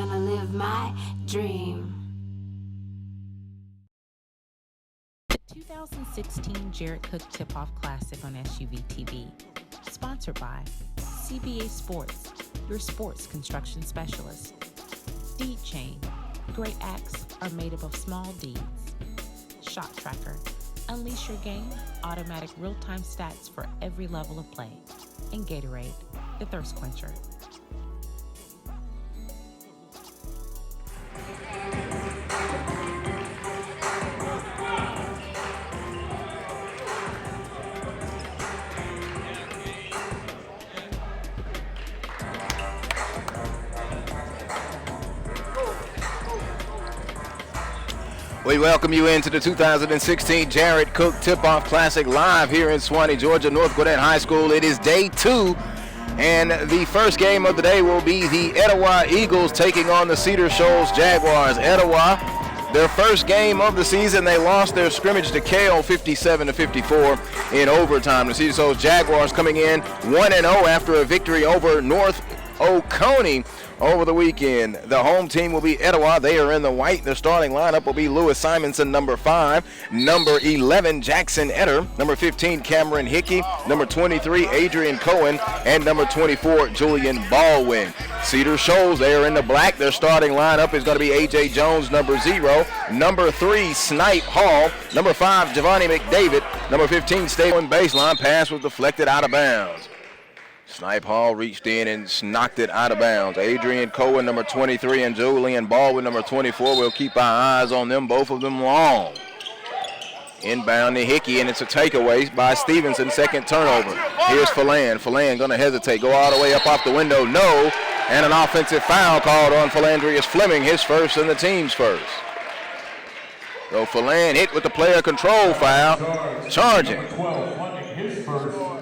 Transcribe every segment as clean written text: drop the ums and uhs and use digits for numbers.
gonna live my dream. The 2016 Jared Cook Tip-Off Classic on SUVtv. Sponsored by CBA Sports, your sports construction specialist. Deed Chain. Great acts are made up of small deeds. Shot Tracker. Unleash your game. Automatic real-time stats for every level of play. And Gatorade, the thirst quencher. We welcome you into the 2016 Jared Cook Tip-Off Classic live here in Swanee, Georgia, North Gwinnett High School. It is day 2, and the first game of the day will be the Etowah Eagles taking on the Cedar Shoals Jaguars. Etowah, their first game of the season, they lost their scrimmage to Kale 57-54 in overtime. The Cedar Shoals Jaguars coming in 1-0 after a victory over North Oconee over the weekend. The home team will be Etowah. They are in the white. Their starting lineup will be Lewis Simonson, number 5, number 11, Jackson Etter, number 15, Cameron Hickey, number 23, Adrian Cohen, and number 24, Julian Baldwin. Cedar Shoals, they are in the black. Their starting lineup is going to be A.J. Jones, number 0, number 3, Snipe Hall, number 5, Giovanni McDavid, number 15, Stable baseline. Pass was deflected out of bounds. Snipe Hall reached in and knocked it out of bounds. Adrian Cohen, number 23, and Julian Baldwin, number 24. We'll keep our eyes on them, both of them long. Inbound to Hickey, and it's a takeaway by Stevenson, second turnover. Here's Philan. Philan going to hesitate, go all the way up off the window, no. And an offensive foul called on Philandrius Fleming, his first and the team's first. So Philan hit with the player control foul, charging.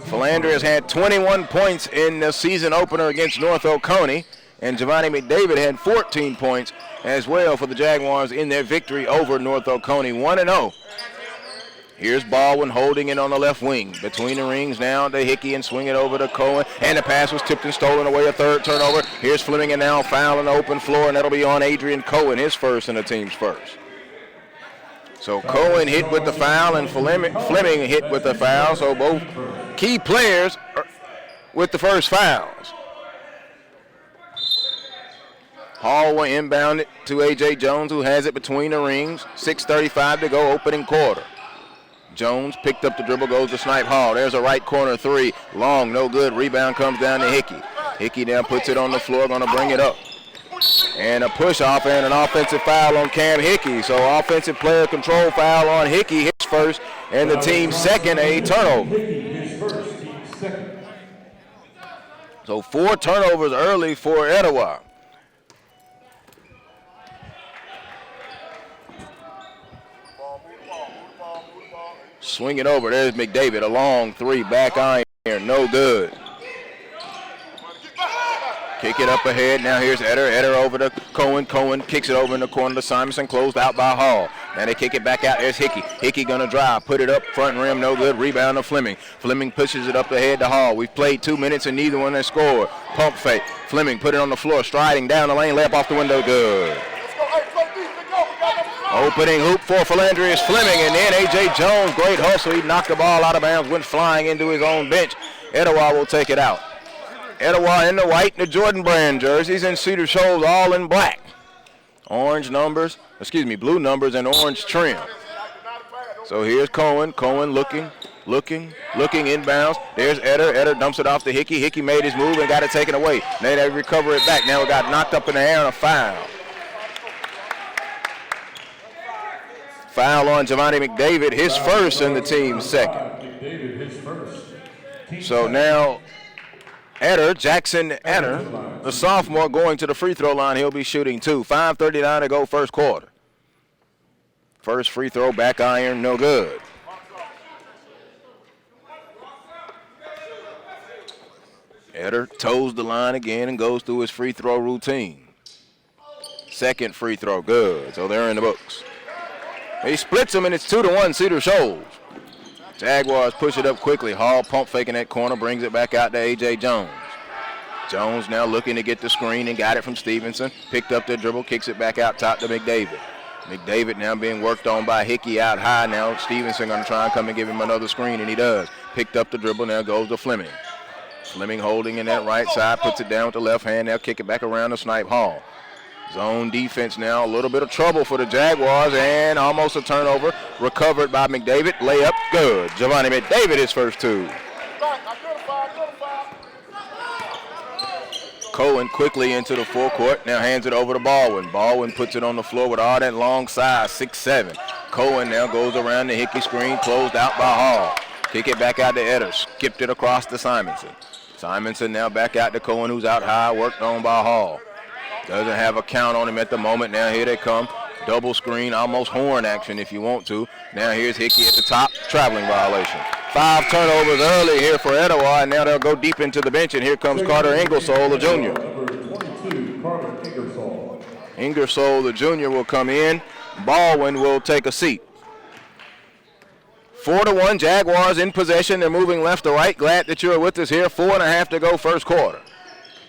Philandrius had 21 points in the season opener against North Oconee, and Giovanni McDavid had 14 points as well for the Jaguars in their victory over North Oconee, 1-0. Here's Baldwin holding it on the left wing. Between the rings now to Hickey and swing it over to Cohen, and the pass was tipped and stolen away, a third turnover. Here's Fleming, and now foul on the open floor, and that'll be on Adrian Cohen, his first and the team's first. So Cohen hit with the foul, and Fleming hit with the foul, so both key players with the first fouls. Hall will inbound it to A.J. Jones, who has it between the rings. 6:35 to go, opening quarter. Jones picked up the dribble, goes to Snipe Hall. There's a right corner three. Long, no good. Rebound comes down to Hickey. Hickey now puts it on the floor, going to bring it up. And a push-off and an offensive foul on Cam Hickey. So offensive player control foul on Hickey, his first, and the team's second, a turnover. So 4 turnovers early for Etowah. Swing it over. There's McDavid. A long 3, back iron, no good. Kick it up ahead. Now here's Etter. Etter over to Cohen. Cohen kicks it over in the corner to Simonson. Closed out by Hall. Now they kick it back out. There's Hickey. Hickey going to drive. Put it up front rim. No good. Rebound to Fleming. Fleming pushes it up ahead to Hall. We've played 2 minutes and neither one has scored. Pump fake. Fleming put it on the floor. Striding down the lane. Layup off the window. Good. Opening hoop for Philandrius Fleming. And then A.J. Jones. Great hustle. He knocked the ball out of bounds. Went flying into his own bench. Etowah will take it out. Etowah in the white, the Jordan brand jerseys, and Cedar Shoals all in black. Blue numbers and orange trim. So here's Cohen. Cohen looking inbounds. There's Etter. Etter dumps it off to Hickey. Hickey made his move and got it taken away. Now they recover it back. Now it got knocked up in the air and a foul. Foul on Giovanni McDavid, his first and the team's second. So now Jackson Etter, the sophomore, going to the free throw line. He'll be shooting 2. 5:39 to go, first quarter. First free throw, back iron, no good. Etter toes the line again and goes through his free throw routine. Second free throw, good. So they're in the books. He splits them, and it's 2-1 Cedar Shoals. Jaguars push it up quickly. Hall pump faking that corner, brings it back out to A.J. Jones. Jones now looking to get the screen and got it from Stevenson. Picked up the dribble, kicks it back out top to McDavid. McDavid now being worked on by Hickey out high. Now Stevenson going to try and come and give him another screen, and he does. Picked up the dribble, now goes to Fleming. Fleming holding in that right side, puts it down with the left hand. Now kick it back around to Snipe Hall. Zone defense now, a little bit of trouble for the Jaguars, and almost a turnover. Recovered by McDavid. Layup, good. Giovanni McDavid, his first two. Cohen quickly into the forecourt, now hands it over to Baldwin. Baldwin puts it on the floor with all that long size, 6'7". Cohen now goes around the Hickey screen, closed out by Hall. Kick it back out to Eder, skipped it across to Simonson. Simonson now back out to Cohen, who's out high, worked on by Hall. Doesn't have a count on him at the moment. Now here they come. Double screen, almost horn action if you want to. Now here's Hickey at the top, traveling violation. 5 turnovers early here for Etowah, and now they'll go deep into the bench, and here comes Carter Ingersoll, the junior. Ingersoll, the junior, will come in. Baldwin will take a seat. 4-1, Jaguars in possession. They're moving left to right. Glad that you're with us here. 4.5 to go first quarter.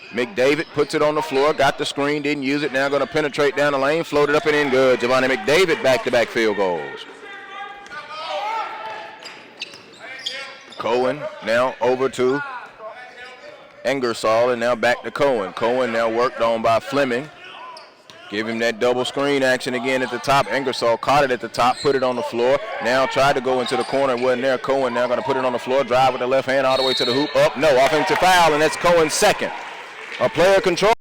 McDavid puts it on the floor, got the screen, didn't use it. Now going to penetrate down the lane, floated up and in good. Giovanni McDavid back-to-back field goals. Cohen now over to Ingersoll, and now back to Cohen. Cohen now worked on by Fleming. Give him that double screen action again at the top. Ingersoll caught it at the top, put it on the floor. Now tried to go into the corner, wasn't there. Cohen now going to put it on the floor, drive with the left hand all the way to the hoop. Up, no, offensive foul, and that's Cohen's second. A player control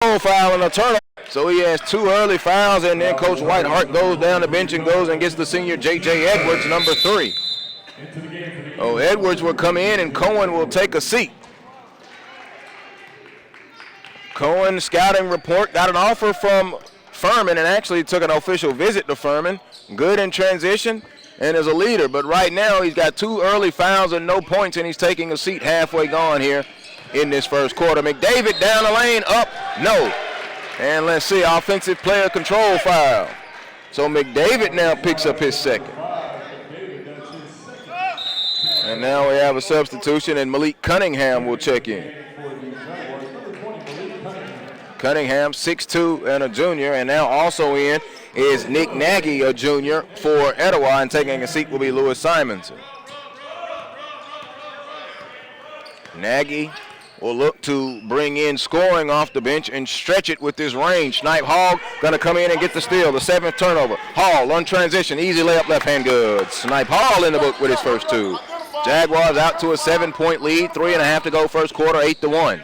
foul and a turnover. So he has 2 early fouls, and then Coach Whitehart goes down the bench and goes and gets the senior J.J. Edwards, number 3. Oh, Edwards will come in, and Cohen will take a seat. Cohen scouting report, got an offer from Furman and actually took an official visit to Furman. Good in transition and is a leader, but right now he's got 2 early fouls and no points, and he's taking a seat halfway gone here in this first quarter. McDavid down the lane, up, no. And let's see, offensive player control foul. So McDavid now picks up his second. And now we have a substitution, and Malik Cunningham will check in. Cunningham, 6'2", and a junior, and now also in is Nick Nagy, a junior, for Etowah, and taking a seat will be Lewis Simonson. Nagy will look to bring in scoring off the bench and stretch it with this range. Snipe Hall going to come in and get the steal, the 7th turnover. Hall on transition, easy layup, left hand good. Snipe Hall in the book with his first 2. Jaguars out to a 7-point lead, 3.5 to go first quarter, 8-1.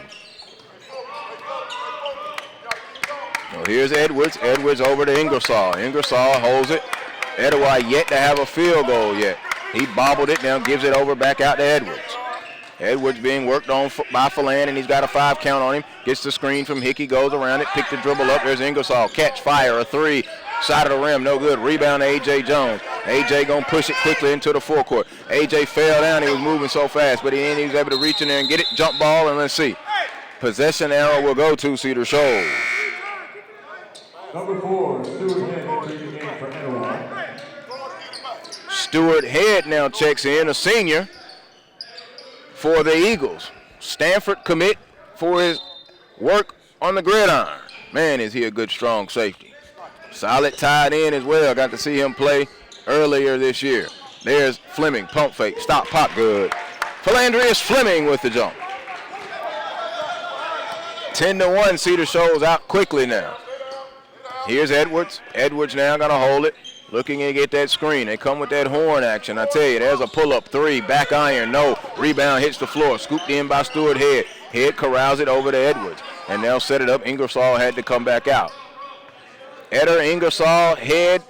Well, here's Edwards. Edwards over to Ingersoll. Ingersoll holds it. Etowah yet to have a field goal yet. He bobbled it, now gives it over back out to Edwards. Edwards being worked on by Phelan, and he's got a 5 count on him. Gets the screen from Hickey, goes around it, pick the dribble up. There's Ingersoll. Catch, fire, a 3. Side of the rim, no good. Rebound to A.J. Jones. A.J. going to push it quickly into the forecourt. A.J. fell down. He was moving so fast, but he was able to reach in there and get it. Jump ball, and let's see. Possession arrow will go to Cedar Shoals. Number 4, Stuart Head entering the game for Etowah. Stuart Head now checks in, a senior for the Eagles. Stanford commit for his work on the gridiron. Man, is he a good, strong safety. Solid tied in as well. Got to see him play earlier this year. There's Fleming, pump fake, stop, pop, good. Philandrius Fleming with the jump. 10-1, Cedar Shoals out quickly now. Here's Edwards. Edwards now going to hold it. Looking to get that screen. They come with that horn action. I tell you, there's a pull-up 3. Back iron, no. Rebound hits the floor. Scooped in by Stuart Head. Head corrals it over to Edwards. And they'll set it up. Ingersoll had to come back out. Eder, Ingersoll, Head,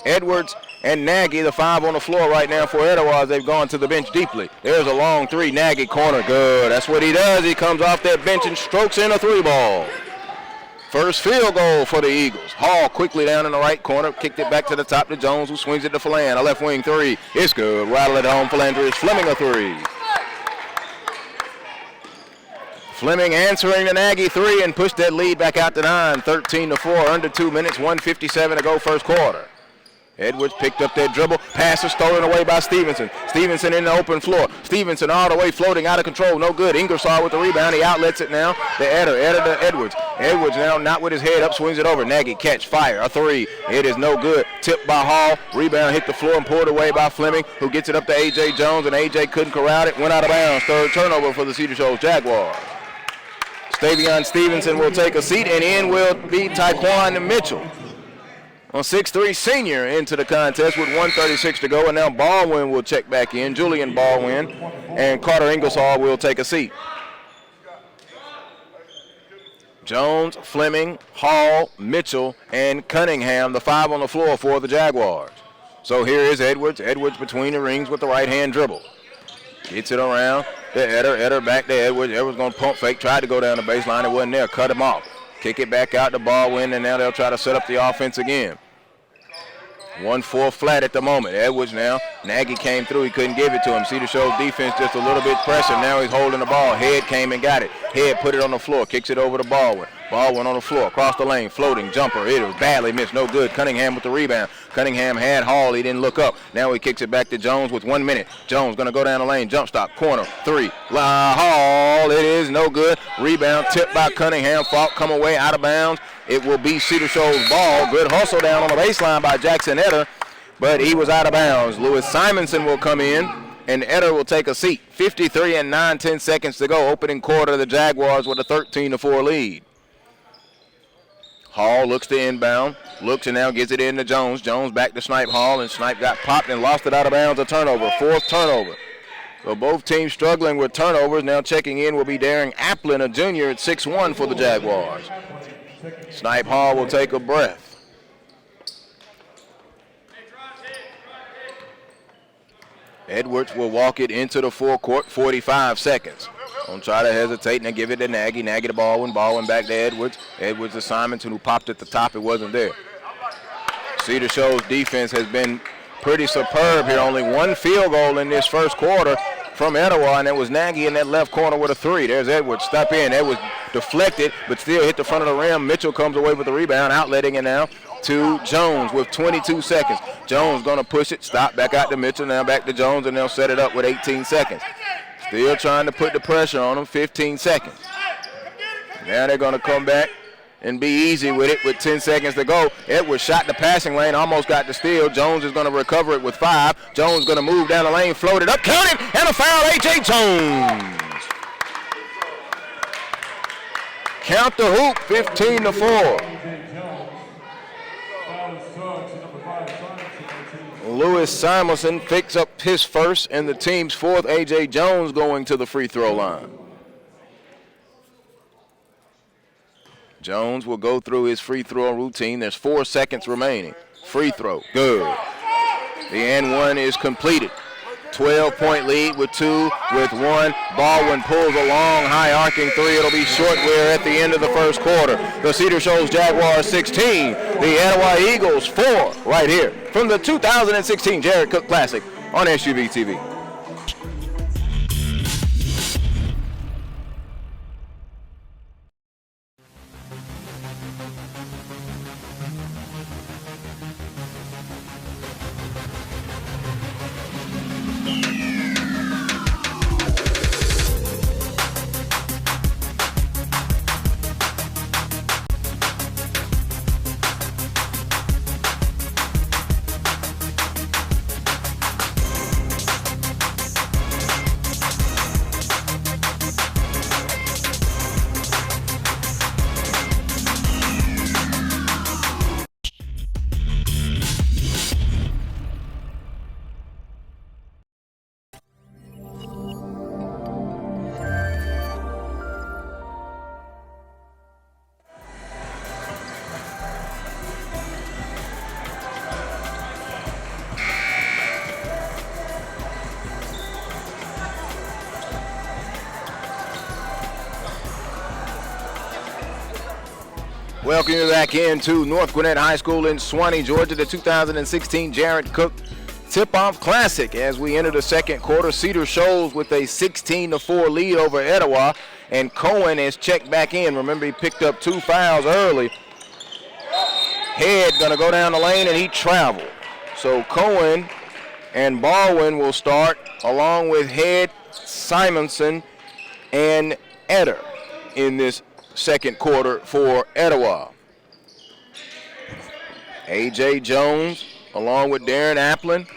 Edwards, and Nagy, the 5 on the floor right now for Etowah as they've gone to the bench deeply. There's a long 3. Nagy corner, good. That's what he does. He comes off that bench and strokes in a 3 ball. First field goal for the Eagles. Hall quickly down in the right corner, kicked it back to the top to Jones, who swings it to Phelan. A left wing 3. It's good. Rattle it home. Philandrius Fleming a 3. Fleming answering the Nagy 3 and pushed that lead back out to 9. 13-4, under 2 minutes, 1:57 to go first quarter. Edwards picked up that dribble. Pass is stolen away by Stevenson. Stevenson in the open floor. Stevenson all the way floating out of control. No good. Ingersoll with the rebound. He outlets it now. The Eder to Edwards. Edwards now not with his head up. Swings it over. Nagy catch. Fire. A three. It is no good. Tipped by Hall. Rebound hit the floor and pulled away by Fleming, who gets it up to A.J. Jones, and A.J. couldn't corral it. Went out of bounds. Third turnover for the Cedar Shoals Jaguars. Stavion Stevenson will take a seat, and in will be Taekwon Mitchell. On 6'3", senior into the contest with 1:36 to go, and now Baldwin will check back in. Julian Baldwin and Carter Ingersoll will take a seat. Jones, Fleming, Hall, Mitchell, and Cunningham, the five on the floor for the Jaguars. So here is Edwards. Edwards between the rings with the right-hand dribble. Gets it around to Eder. Eder back to Edwards. Edwards going to pump fake. Tried to go down the baseline. It wasn't there. Cut him off. Kick it back out to Baldwin, and now they'll try to set up the offense again. 1-4 flat at the moment. Edwards now. Nagy came through. He couldn't give it to him. Cedar Shows defense just a little bit pressure. Now he's holding the ball. Head came and got it. Head put it on the floor. Kicks it over to Baldwin. Baldwin on the floor. Across the lane. Floating jumper. It was badly missed. No good. Cunningham with the rebound. Cunningham had Hall. He didn't look up. Now he kicks it back to Jones with 1 minute. Jones going to go down the lane. Jump stop. Corner. Three. Hall. It is no good. Rebound tipped by Cunningham. Fault come away out of bounds. It will be Cedar Shoals ball. Good hustle down on the baseline by Jackson Eder, but he was out of bounds. Lewis Simonson will come in, and Eder will take a seat. 53 and 9/10 seconds to go. Opening quarter, the Jaguars with a 13-4 lead. Hall looks to inbound. Looks and now gets it in to Jones. Jones back to Snipe Hall, and Snipe got popped and lost it out of bounds. A turnover. Fourth turnover. So both teams struggling with turnovers. Now checking in will be Darren Applin, a junior at 6'1" for the Jaguars. Snipe Hall will take a breath. Edwards will walk it into the forecourt, 45 seconds. Don't try to hesitate and give it to Nagy. Nagy to Baldwin. Baldwin back to Edwards. Edwards to Simonson, who popped at the top. It wasn't there. Cedar Shoals defense has been pretty superb here. Only one field goal in this first quarter from Etowah, and it was Nagy in that left corner with a three. There's Edwards. Step in. Edwards deflected, but still hit the front of the rim. Mitchell comes away with the rebound, outletting it now to Jones with 22 seconds. Jones going to push it. Stop back out to Mitchell. Now back to Jones, and they'll set it up with 18 seconds. Still trying to put the pressure on them. 15 seconds. Now they're going to come back and be easy with it with 10 seconds to go. Edwards shot the passing lane, almost got the steal. Jones is going to recover it with 5. Jones going to move down the lane, float it up, count it, and a foul, A.J. Jones. Count the hoop, 15-4. Lewis Simonson picks up his first and the team's fourth. A.J. Jones going to the free throw line. Jones will go through his free throw routine. There's 4 seconds remaining. Free throw, good. The and one is completed. 12-point lead with 2, with 1. Baldwin pulls a long, high arcing three. It'll be short. We're at the end of the first quarter. The Cedar Shoals Jaguars 16, the Etowah Eagles 4, right here from the 2016 Jared Cook Classic on SUVtv. Welcome you back into North Gwinnett High School in Suwanee, Georgia, the 2016 Jared Cook Tip-Off Classic. As we enter the second quarter, Cedar Shoals with a 16-4 lead over Etowah, and Cohen is checked back in. Remember, he picked up 2 fouls early. Head gonna go down the lane, and he traveled. So Cohen and Baldwin will start along with Head, Simonson, and Eder in this second quarter for Etowah. A.J. Jones along with Darren Applin.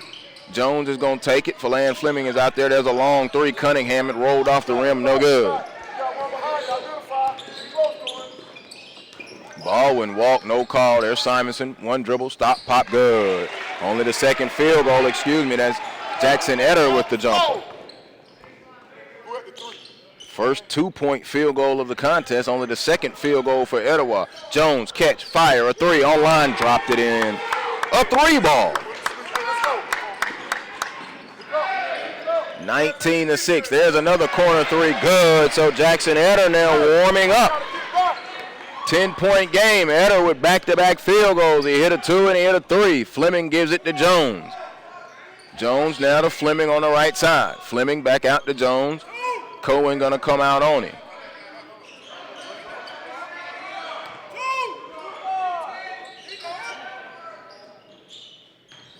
Jones is going to take it. Philan Fleming is out there. There's a long three. Cunningham, it rolled off the rim. No good. Baldwin walk, no call. There's Simonson. One dribble, stop, pop, good. Only the second field goal, That's Jackson Eder with the jumper. First 2-point field goal of the contest. Only the second field goal for Etowah. Jones, catch, fire, a three. On line, dropped it in. A three ball. 19-6. There's another corner three. Good. So Jackson Eder now warming up. 10-point game. Eder with back-to-back field goals. He hit a 2 and he hit a 3. Fleming gives it to Jones. Jones now to Fleming on the right side. Fleming back out to Jones. Cohen going to come out on him.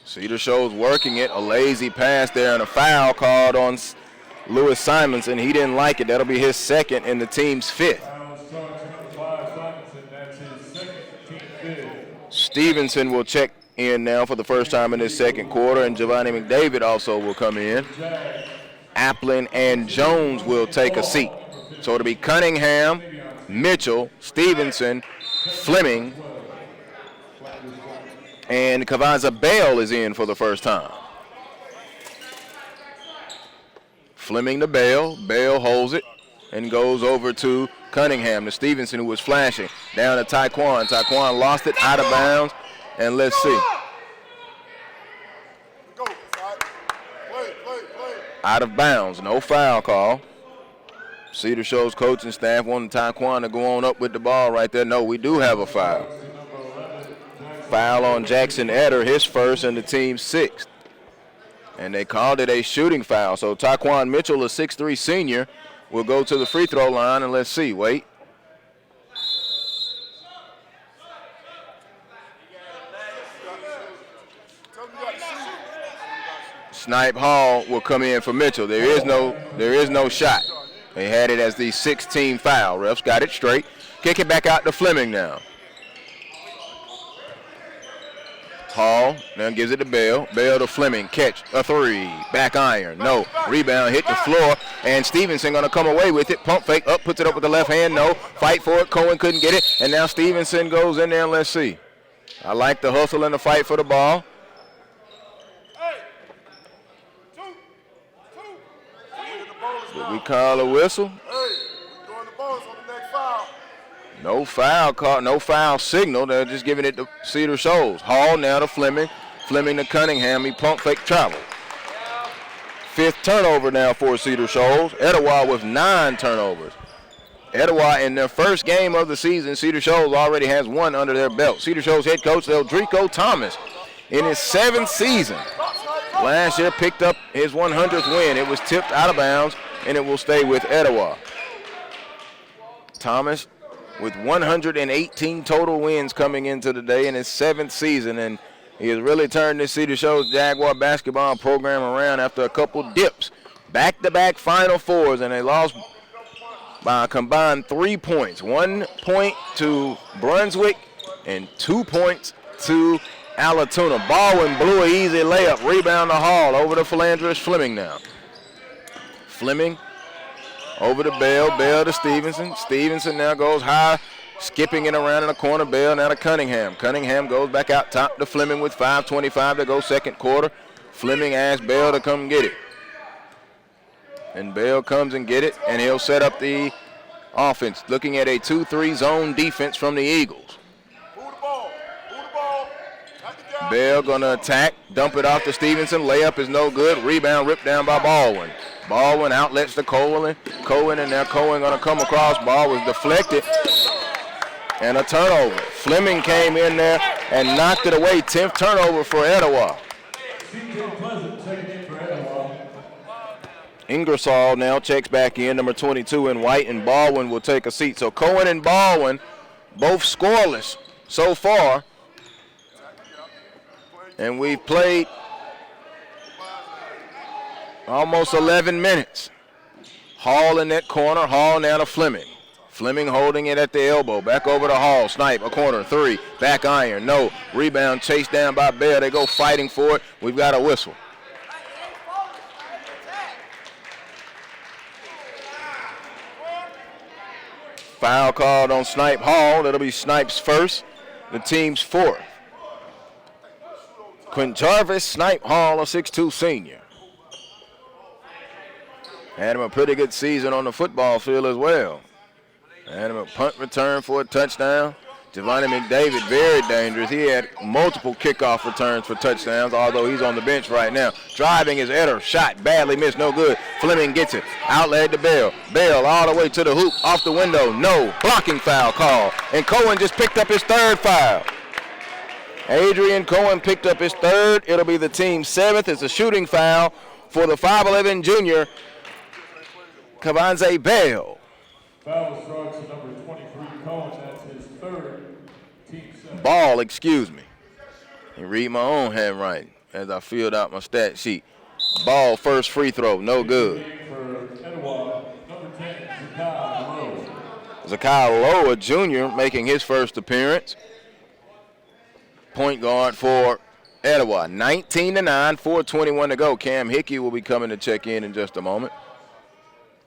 Cedar Shoals working it. A lazy pass there and a foul called on Lewis Simonson. He didn't like it. That'll be his second and the team's fifth. Stevenson will check in now for the first time in this second quarter, and Giovanni McDavid also will come in. Applin and Jones will take a seat. So it'll be Cunningham, Mitchell, Stevenson, Fleming, and Kavaza Bell is in for the first time. Fleming to Bell. Bell holds it and goes over to Cunningham, to Stevenson, who was flashing. Down to Taekwon. Taekwon lost it out of bounds, and let's see. Out of bounds, no foul call. Cedar Shoals coaching staff wanted Taekwon to go on up with the ball right there. No, we do have a foul. Foul on Jackson Eder, his first and the team's sixth. And they called it a shooting foul. So Taekwon Mitchell, a 6'3 senior, will go to the free throw line, and let's see. Wait. Snipe Hall will come in for Mitchell. There is no shot. They had it as the 16th foul. Refs got it straight. Kick it back out to Fleming now. Hall now gives it to Bell. Bell to Fleming. Catch a three. Back iron. No. Rebound hit the floor. And Stevenson going to come away with it. Pump fake up. Puts it up with the left hand. No. Fight for it. Cohen couldn't get it. And now Stevenson goes in there and let's see. I like the hustle and the fight for the ball. Did we call a whistle? No foul call, no foul signal. They're just giving it to Cedar Shoals. Hall now to Fleming. Fleming to Cunningham. He pump fake travel. Fifth turnover now for Cedar Shoals. Etowah with 9 turnovers. Etowah in their first game of the season, Cedar Shoals already has 1 under their belt. Cedar Shoals head coach Eldrico Thomas in his 7th season. Last year picked up his 100th win. It was tipped out of bounds and it will stay with Etowah. Thomas with 118 total wins coming into the day in his 7th season, and he has really turned this Cedar Shoals Jaguar basketball program around after a couple dips. Back-to-back Final Fours, and they lost by a combined 3 points. 1 point to Brunswick and 2 points to Alatoona. Baldwin blew an easy layup. Rebound to Hall. Over to Philandris Fleming now. Fleming over to Bell. Bell to Stevenson. Stevenson now goes high, skipping it around in the corner. Bell now to Cunningham. Cunningham goes back out top to Fleming with 5:25 to go second quarter. Fleming asks Bell to come get it. And Bell comes and get it, and he'll set up the offense. Looking at a 2-3 zone defense from the Eagles. Bell gonna attack, dump it off to Stevenson. Layup is no good. Rebound ripped down by Baldwin. Baldwin outlets to Cohen, and now Cohen gonna come across. Ball was deflected, and a turnover. Fleming came in there and knocked it away. 10th turnover for Etowah. Ingersoll now checks back in, number 22 in white, and Baldwin will take a seat. So Cohen and Baldwin both scoreless so far. And we've played almost 11 minutes. Hall in that corner. Hall now to Fleming. Fleming holding it at the elbow. Back over to Hall. Snipe, a corner, 3. Back iron, no. Rebound chased down by Bell. They go fighting for it. We've got a whistle. Foul called on Snipe Hall. That'll be Snipe's first, the team's 4th. Quinn Jarvis, Snipe Hall, a 6'2 senior. Had him a pretty good season on the football field as well. Had him a punt return for a touchdown. Giovanni McDavid, very dangerous. He had multiple kickoff returns for touchdowns, although he's on the bench right now. Driving is Eder, shot, badly missed, no good. Fleming gets it, outlet to Bell. Bell all the way to the hoop, off the window, no. Blocking foul call, and Cohen just picked up his 3rd foul. Adrian Cohen picked up his 3rd. It'll be the team's 7th. It's a shooting foul for the 5'11 junior, Kavanze Bell. Foul strikes to number 23, Cohen. That's his 3rd. Team 7. Ball, excuse me. And read my own handwriting as I filled out my stat sheet. Ball, first free throw, no good. For Etowah, number 10, Zakai Lowe. Zakai Lowe, a junior, making his first appearance. Point guard for Etowah. 19-9, 4:21 to go. Cam Hickey will be coming to check in just a moment.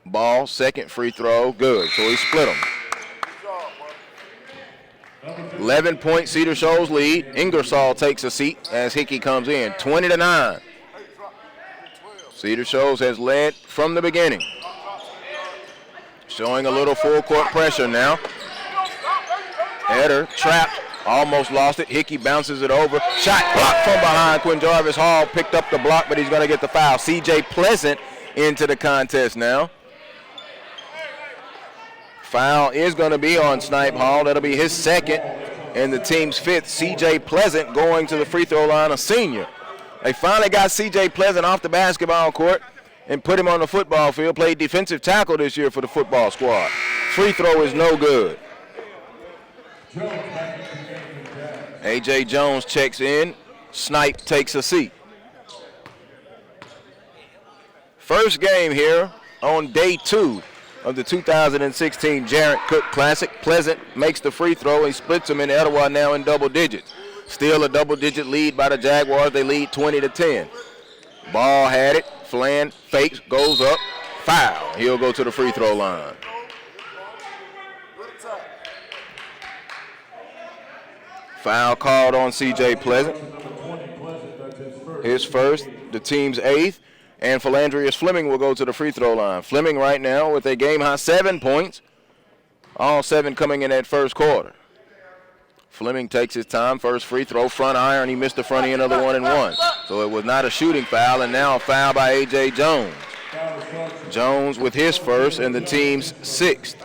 Ball, second free throw, good. So he split them. 11-point Cedar Shoals lead. Ingersoll takes a seat as Hickey comes in. 20-9. Cedar Shoals has led from the beginning. Showing a little full court pressure now. Eder trapped, almost lost it. Hickey bounces it over. Shot blocked from behind. Quinn Jarvis Hall picked up the block, but he's going to get the foul. C.J. Pleasant into the contest now. Foul is going to be on Snipe Hall. That'll be his 2nd and the team's 5th. C.J. Pleasant going to the free throw line, a senior. They finally got C.J. Pleasant off the basketball court and put him on the football field. Played defensive tackle this year for the football squad. Free throw is no good. A.J. Jones checks in. Snipe takes a seat. First game here on day 2 of the 2016 Jarrett Cook Classic. Pleasant makes the free throw. He splits them in Etowah now in double digits. Still a double-digit lead by the Jaguars. They lead 20-10. Ball had it. Flan fakes, goes up. Foul. He'll go to the free throw line. Foul called on C.J. Pleasant. His first, the team's 8th. And Philandrius Fleming will go to the free throw line. Fleming right now with a game-high 7 points. All 7 coming in that first quarter. Fleming takes his time. First free throw, front iron. He missed the front end of the 1-and-1. So it was not a shooting foul, and now a foul by A.J. Jones. Jones with his first and the team's 6th.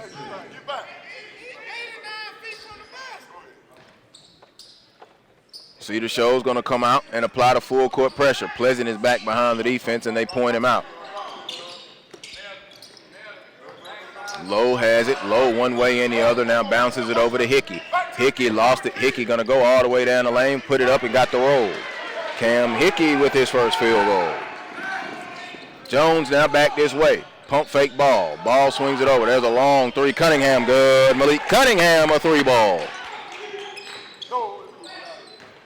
Cedar Shoals going to come out and apply the full court pressure. Pleasant is back behind the defense, and they point him out. Lowe has it. Lowe one way and the other. Now bounces it over to Hickey. Hickey lost it. Hickey going to go all the way down the lane, put it up, and got the roll. Cam Hickey with his first field goal. Jones now back this way. Pump fake ball. Ball swings it over. There's a long 3. Cunningham good. Malik Cunningham a 3 ball.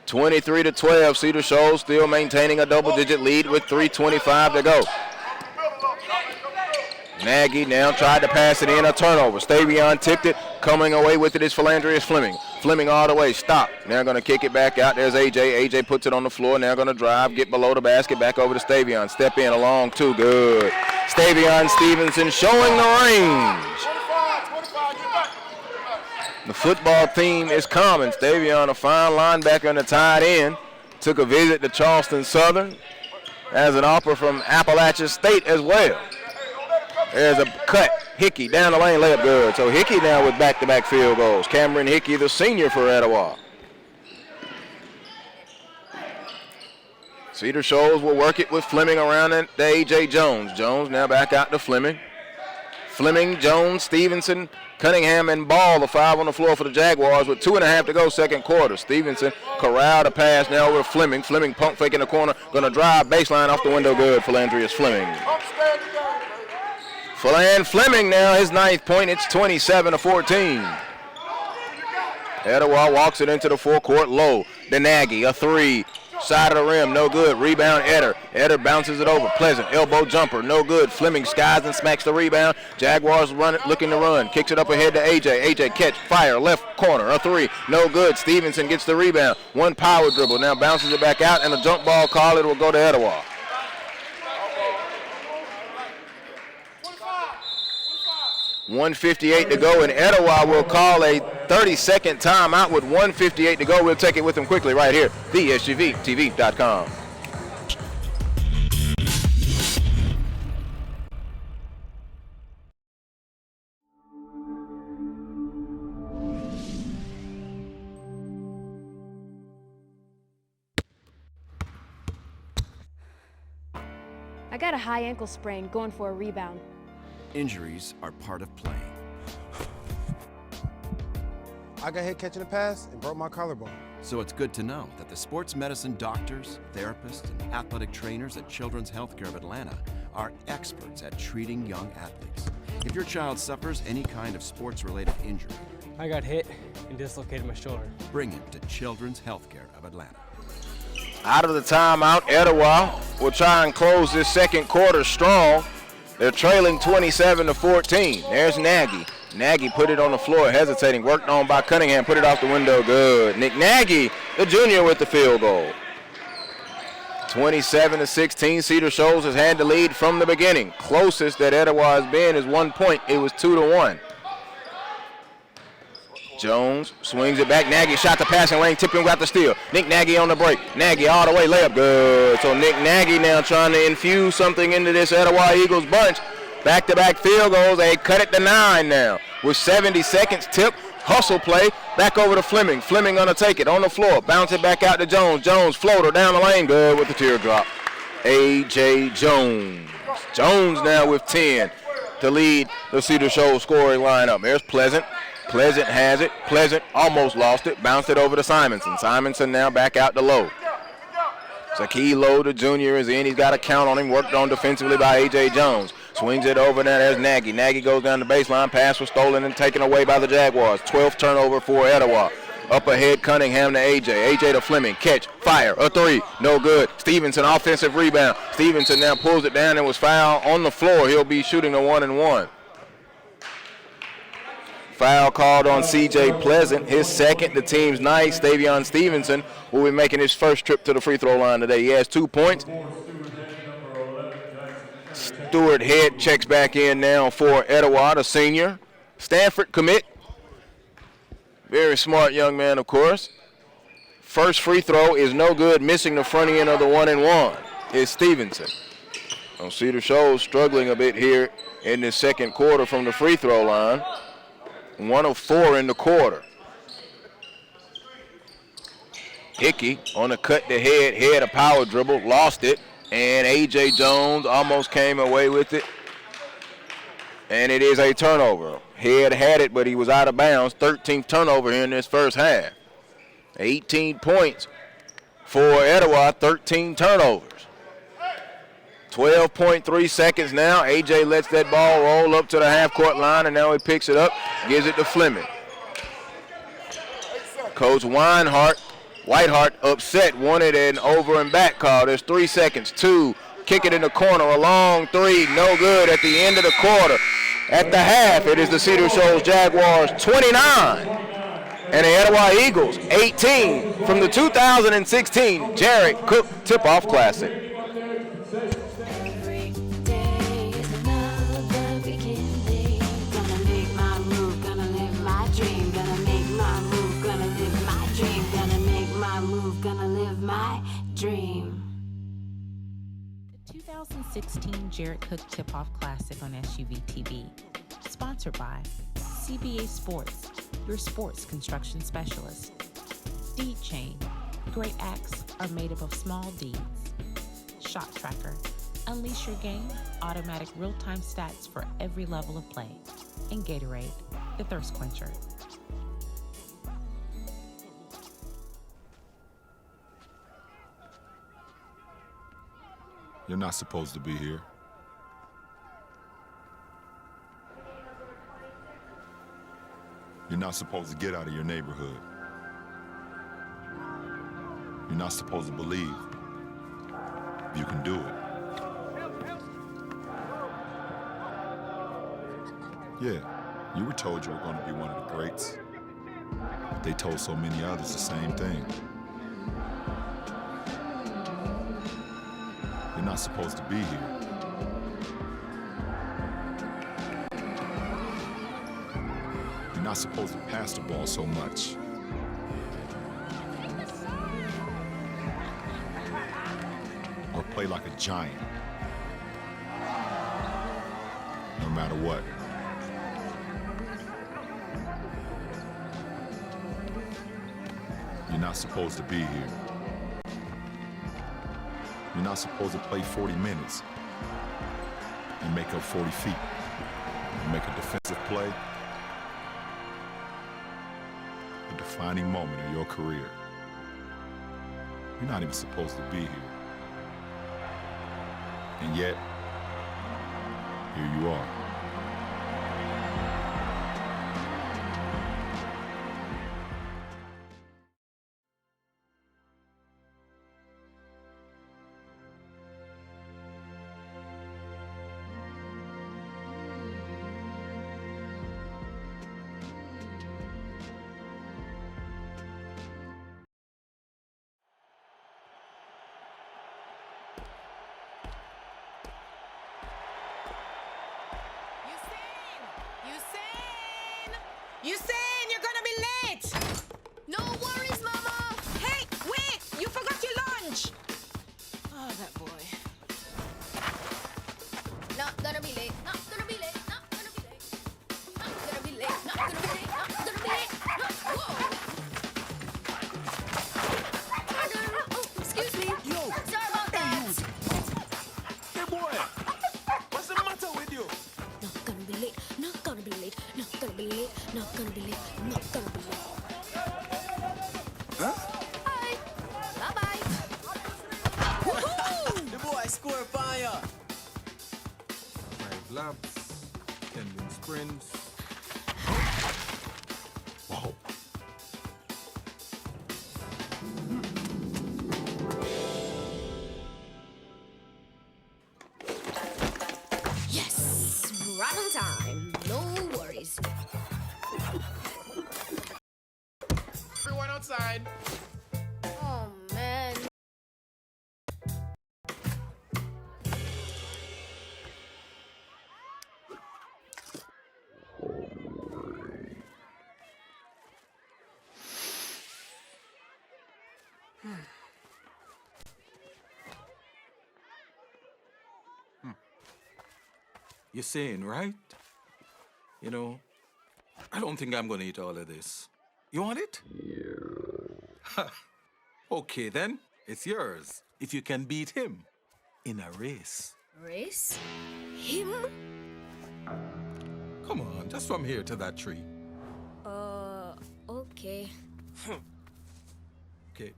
23-12, Cedar Shoals still maintaining a double-digit lead with 3:25 to go. Nagy now tried to pass it in, a turnover. Stavion tipped it, coming away with it is Philandrius Fleming. Fleming all the way, stop. Now going to kick it back out. There's A.J. A.J. puts it on the floor, now going to drive, get below the basket, back over to Stavion. Step in, a long 2, good. Stavion Stevenson showing the range. The football team is common. Stavion, a fine linebacker and a tight end, took a visit to Charleston Southern as an offer from Appalachia State as well. There's a cut. Hickey down the lane, layup good. So Hickey now with back-to-back field goals. Cameron Hickey, the senior for Etowah. Cedar Shoals will work it with Fleming around the A.J. Jones. Jones now back out to Fleming. Fleming, Jones, Stevenson, Cunningham, and Ball, the five on the floor for the Jaguars with 2.5 to go, second quarter. Stevenson corralled a pass now over Fleming. Fleming pump fake in the corner, going to drive baseline off the window, good for Landrius Fleming. Fleming now, his 9th point, it's 27-14. Etowah walks it into the forecourt low. Denagi, a three. Side of the rim, no good. Rebound, Eder. Eder bounces it over. Pleasant, elbow jumper, no good. Fleming skies and smacks the rebound. Jaguars looking to run. Kicks it up ahead to AJ. AJ catch, fire, left corner, a three, no good. Stevenson gets the rebound. One power dribble, now bounces it back out, and a jump ball call. It will go to Etowah. 1:58 to go, and Etowah will call a 30-second timeout with 1:58 to go. We'll take it with them quickly right here, the SUVtv.com. I got a high ankle sprain going for a rebound. Injuries are part of playing. I got hit catching a pass and broke my collarbone. So it's good to know that the sports medicine doctors, therapists, and athletic trainers at Children's Healthcare of Atlanta are experts at treating young athletes. If your child suffers any kind of sports-related injury, I got hit and dislocated my shoulder. bring him to Children's Healthcare of Atlanta. Out of the timeout, Etowah will try and close this second quarter strong. They're trailing 27-14. There's Nagy. Nagy put it on the floor, hesitating. Worked on by Cunningham. Put it off the window. Good. Nick Nagy, the junior, with the field goal. 27-16. Cedar Shoals has had the lead from the beginning. Closest that Etowah has been is 1 point. It was 2-1. Jones swings it back. Nagy shot the passing lane. Tipping got the steal. Nick Nagy on the break. Nagy all the way. Layup good. So Nick Nagy now trying to infuse something into this Etowah Eagles bunch. Back-to-back field goals. They cut it to 9 now. With 70 seconds. Tip. Hustle play. Back over to Fleming. Fleming gonna take it on the floor. Bounce it back out to Jones. Jones floater down the lane. Good with the teardrop. A.J. Jones. Jones now with 10 to lead the Cedar Shoals scoring lineup. There's Pleasant. Pleasant has it. Pleasant almost lost it. Bounced it over to Simonson. Simonson now back out to Lowe. Zakee Lowe, the junior, is in. He's got a count on him. Worked on defensively by A.J. Jones. Swings it over there. There's Nagy. Nagy goes down the baseline. Pass was stolen and taken away by the Jaguars. 12th turnover for Etowah. Up ahead, Cunningham to A.J. A.J. to Fleming. Catch. Fire. A three. No good. Stevenson, offensive rebound. Stevenson now pulls it down and was fouled on the floor. He'll be shooting a 1-and-1. Foul called on C.J. Pleasant, his second, the team's ninth. Stavion Stevenson will be making his first trip to the free throw line today. He has 2 points. Stewart Head checks back in now for Etowah, the senior. Stanford commit. Very smart young man, of course. First free throw is no good, missing the front end of the 1-and-1 is Stevenson. Cedar Shoals struggling a bit here in the second quarter from the free throw line. 1 of 4 in the quarter. Hickey on the cut to Head. Head a power dribble, lost it. And A.J. Jones almost came away with it. And it is a turnover. Head had it, but he was out of bounds. 13th turnover here in this first half. 18 points for Etowah, 13 turnovers. 12.3 seconds now. A.J. lets that ball roll up to the half-court line, and now he picks it up, gives it to Fleming. Coach Whitehart upset, wanted an over and back call. There's 3 seconds. 2, kick it in the corner, a long 3, no good at the end of the quarter. At the half, it is the Cedar Shoals Jaguars 29 and the Etowah Eagles 18 from the 2016 Jarrett Cook Tip-Off Classic. Every day is another weekend day. Gonna make my move, gonna live my dream. Gonna make my move, gonna live my dream. Gonna make my move, gonna live my dream. The 2016 Jarrett Cook Tip-Off Classic on SUVtv. Sponsored by CBA Sports, your sports construction specialist. Deed Chain. Great acts are made up of small deeds. Shot Tracker. Unleash your game, automatic real-time stats for every level of play. And Gatorade, the thirst quencher. You're not supposed to be here. You're not supposed to get out of your neighborhood. You're not supposed to believe you can do it. Yeah, you were told you were going to be one of the greats. They told so many others the same thing. You're not supposed to be here. You're not supposed to pass the ball so much. Or play like a giant. No matter what. You're not supposed to be here. You're not supposed to play 40 minutes and make up 40 feet and make a defensive play. A defining moment in your career. You're not even supposed to be here. And yet, here you are. Usain, you're gonna be late! No worries, Mama! Hey, wait! You forgot your lunch! Oh, that boy. Not gonna be late, not gonna be late, not gonna be late. Not gonna be late, not gonna be late, not gonna be late. Whoa! Pardon. Oh, excuse me. Yo! Sorry about that. Hey, boy! What's the matter with you? Not gonna be late, not gonna be late, not gonna be late, not gonna be late, not gonna be late. Huh? Bye. Bye-bye. The boy score fire! 5 laps, 10 win sprints. Whoa. Yes! Right on time. No worries. Everyone outside! Oh, man. You're saying, right? You know, I don't think I'm gonna eat all of this. You want it? Yeah. Okay, then. It's yours. If you can beat him in a race. Race? Him? Come on, just from here to that tree. Okay. Okay.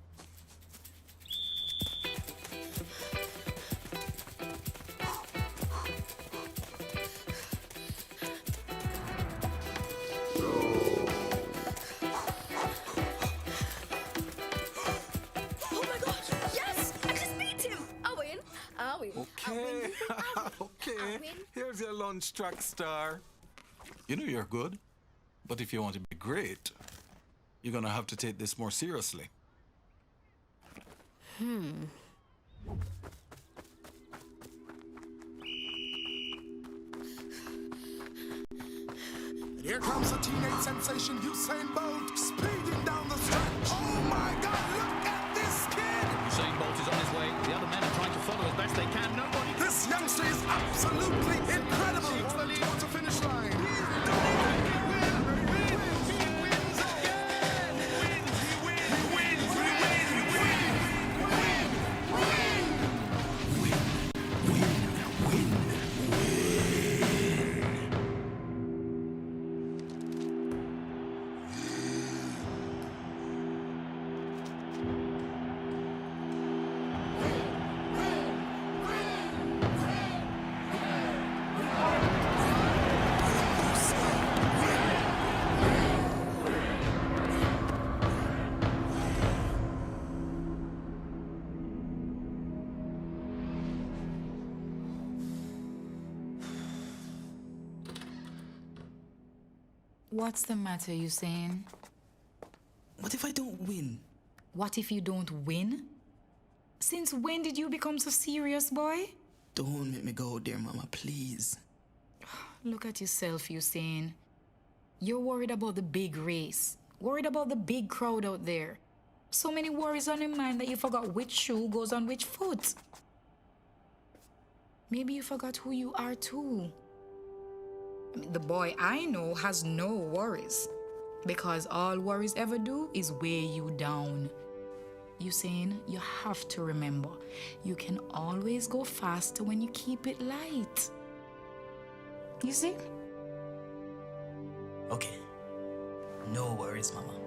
Oh my gosh! Yes! I just beat him! I'll win. I'll win. Okay. Okay. Here's your lunch truck star. You know you're good, but if you want to be great, you're gonna have to take this more seriously. And here comes the teenage sensation Usain Bolt speeding down the stretch. Oh my God, look at this kid! Usain Bolt is on his way. The other men are trying to follow as best they can. Nobody. This youngster is absolutely incredible. To the towards the finish line. What's the matter, you saying? What if I don't win? What if you don't win? Since when did you become so serious, boy? Don't make me go there, Mama, please. Look at yourself, Usain. You're worried about the big race. Worried about the big crowd out there. So many worries on your mind that you forgot which shoe goes on which foot. Maybe you forgot who you are too. I mean, the boy I know has no worries. Because all worries ever do is weigh you down. Usain, you have to remember, you can always go faster when you keep it light. You see? Okay. No worries, Mama.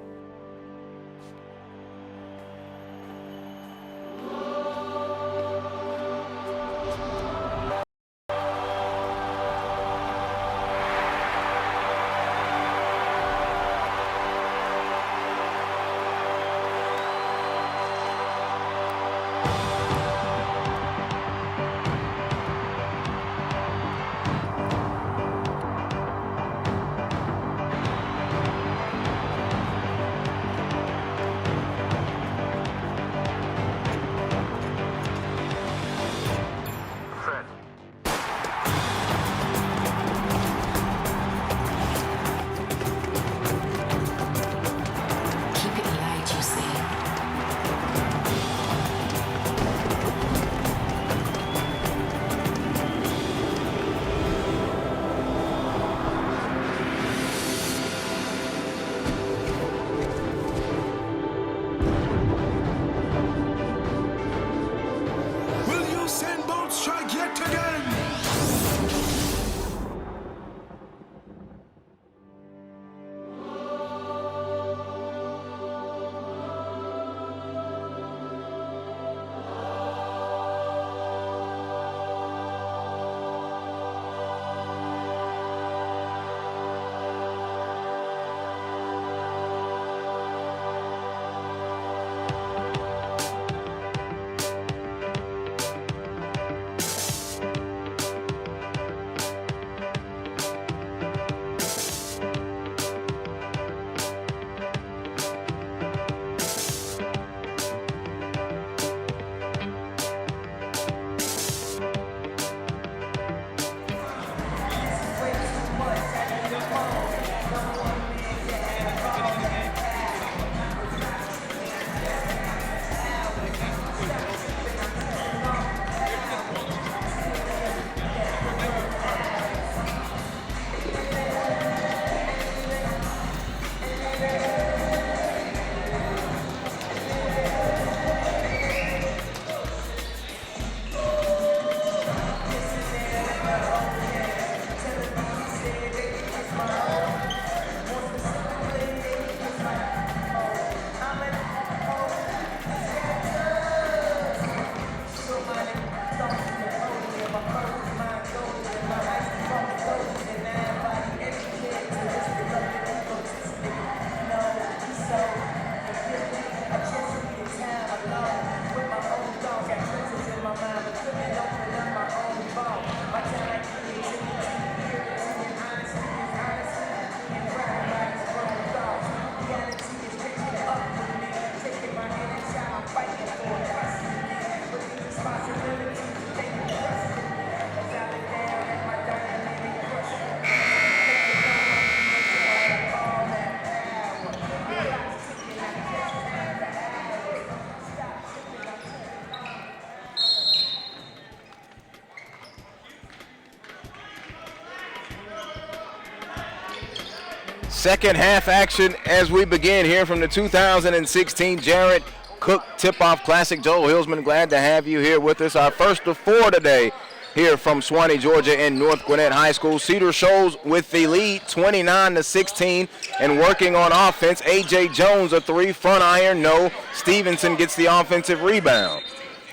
Second half action as we begin here from the 2016 Jared Cook Tip-Off Classic. Joel Hillsman, glad to have you here with us. Our first of four today here from Swanee, Georgia in North Gwinnett High School. Cedar Shoals with the lead 29-16 and working on offense. A.J. Jones a three, front iron, no. Stevenson gets the offensive rebound.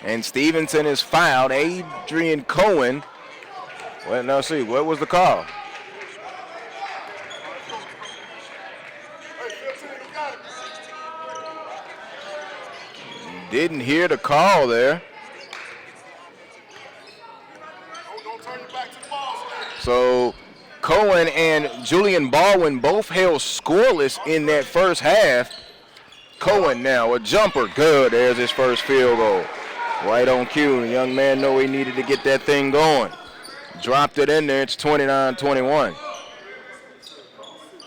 And Stevenson is fouled. Adrian Cohen. Well, now see, what was the call? Didn't hear the call there. So Cohen and Julian Baldwin both held scoreless in that first half. Cohen now, a jumper, good. There's his first field goal. Right on cue. The young man knew he needed to get that thing going. Dropped it in there. It's 29-21.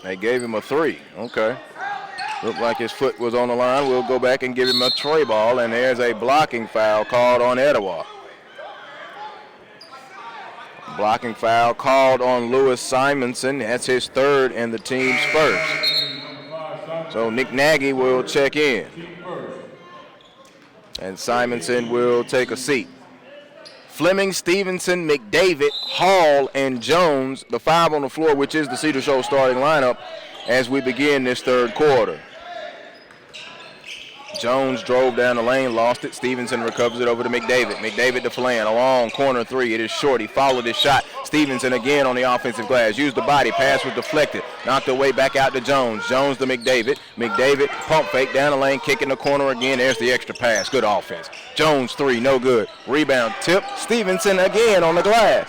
They gave him a 3. Okay. Looked like his foot was on the line. We'll go back and give him a tray ball, and there's a blocking foul called on Etowah. Blocking foul called on Lewis Simonson. That's his third and the team's first. So Nick Nagy will check in. And Simonson will take a seat. Fleming, Stevenson, McDavid, Hall, and Jones, the 5 on the floor, which is the Cedar Shoals starting lineup as we begin this third quarter. Jones drove down the lane, lost it. Stevenson recovers it over to McDavid. McDavid to Flan, a long corner 3. It is short. He followed his shot. Stevenson again on the offensive glass. Used the body. Pass was deflected. Knocked away back out to Jones. Jones to McDavid. McDavid pump fake down the lane, kick in the corner again. There's the extra pass. Good offense. Jones 3, no good. Rebound tip. Stevenson again on the glass.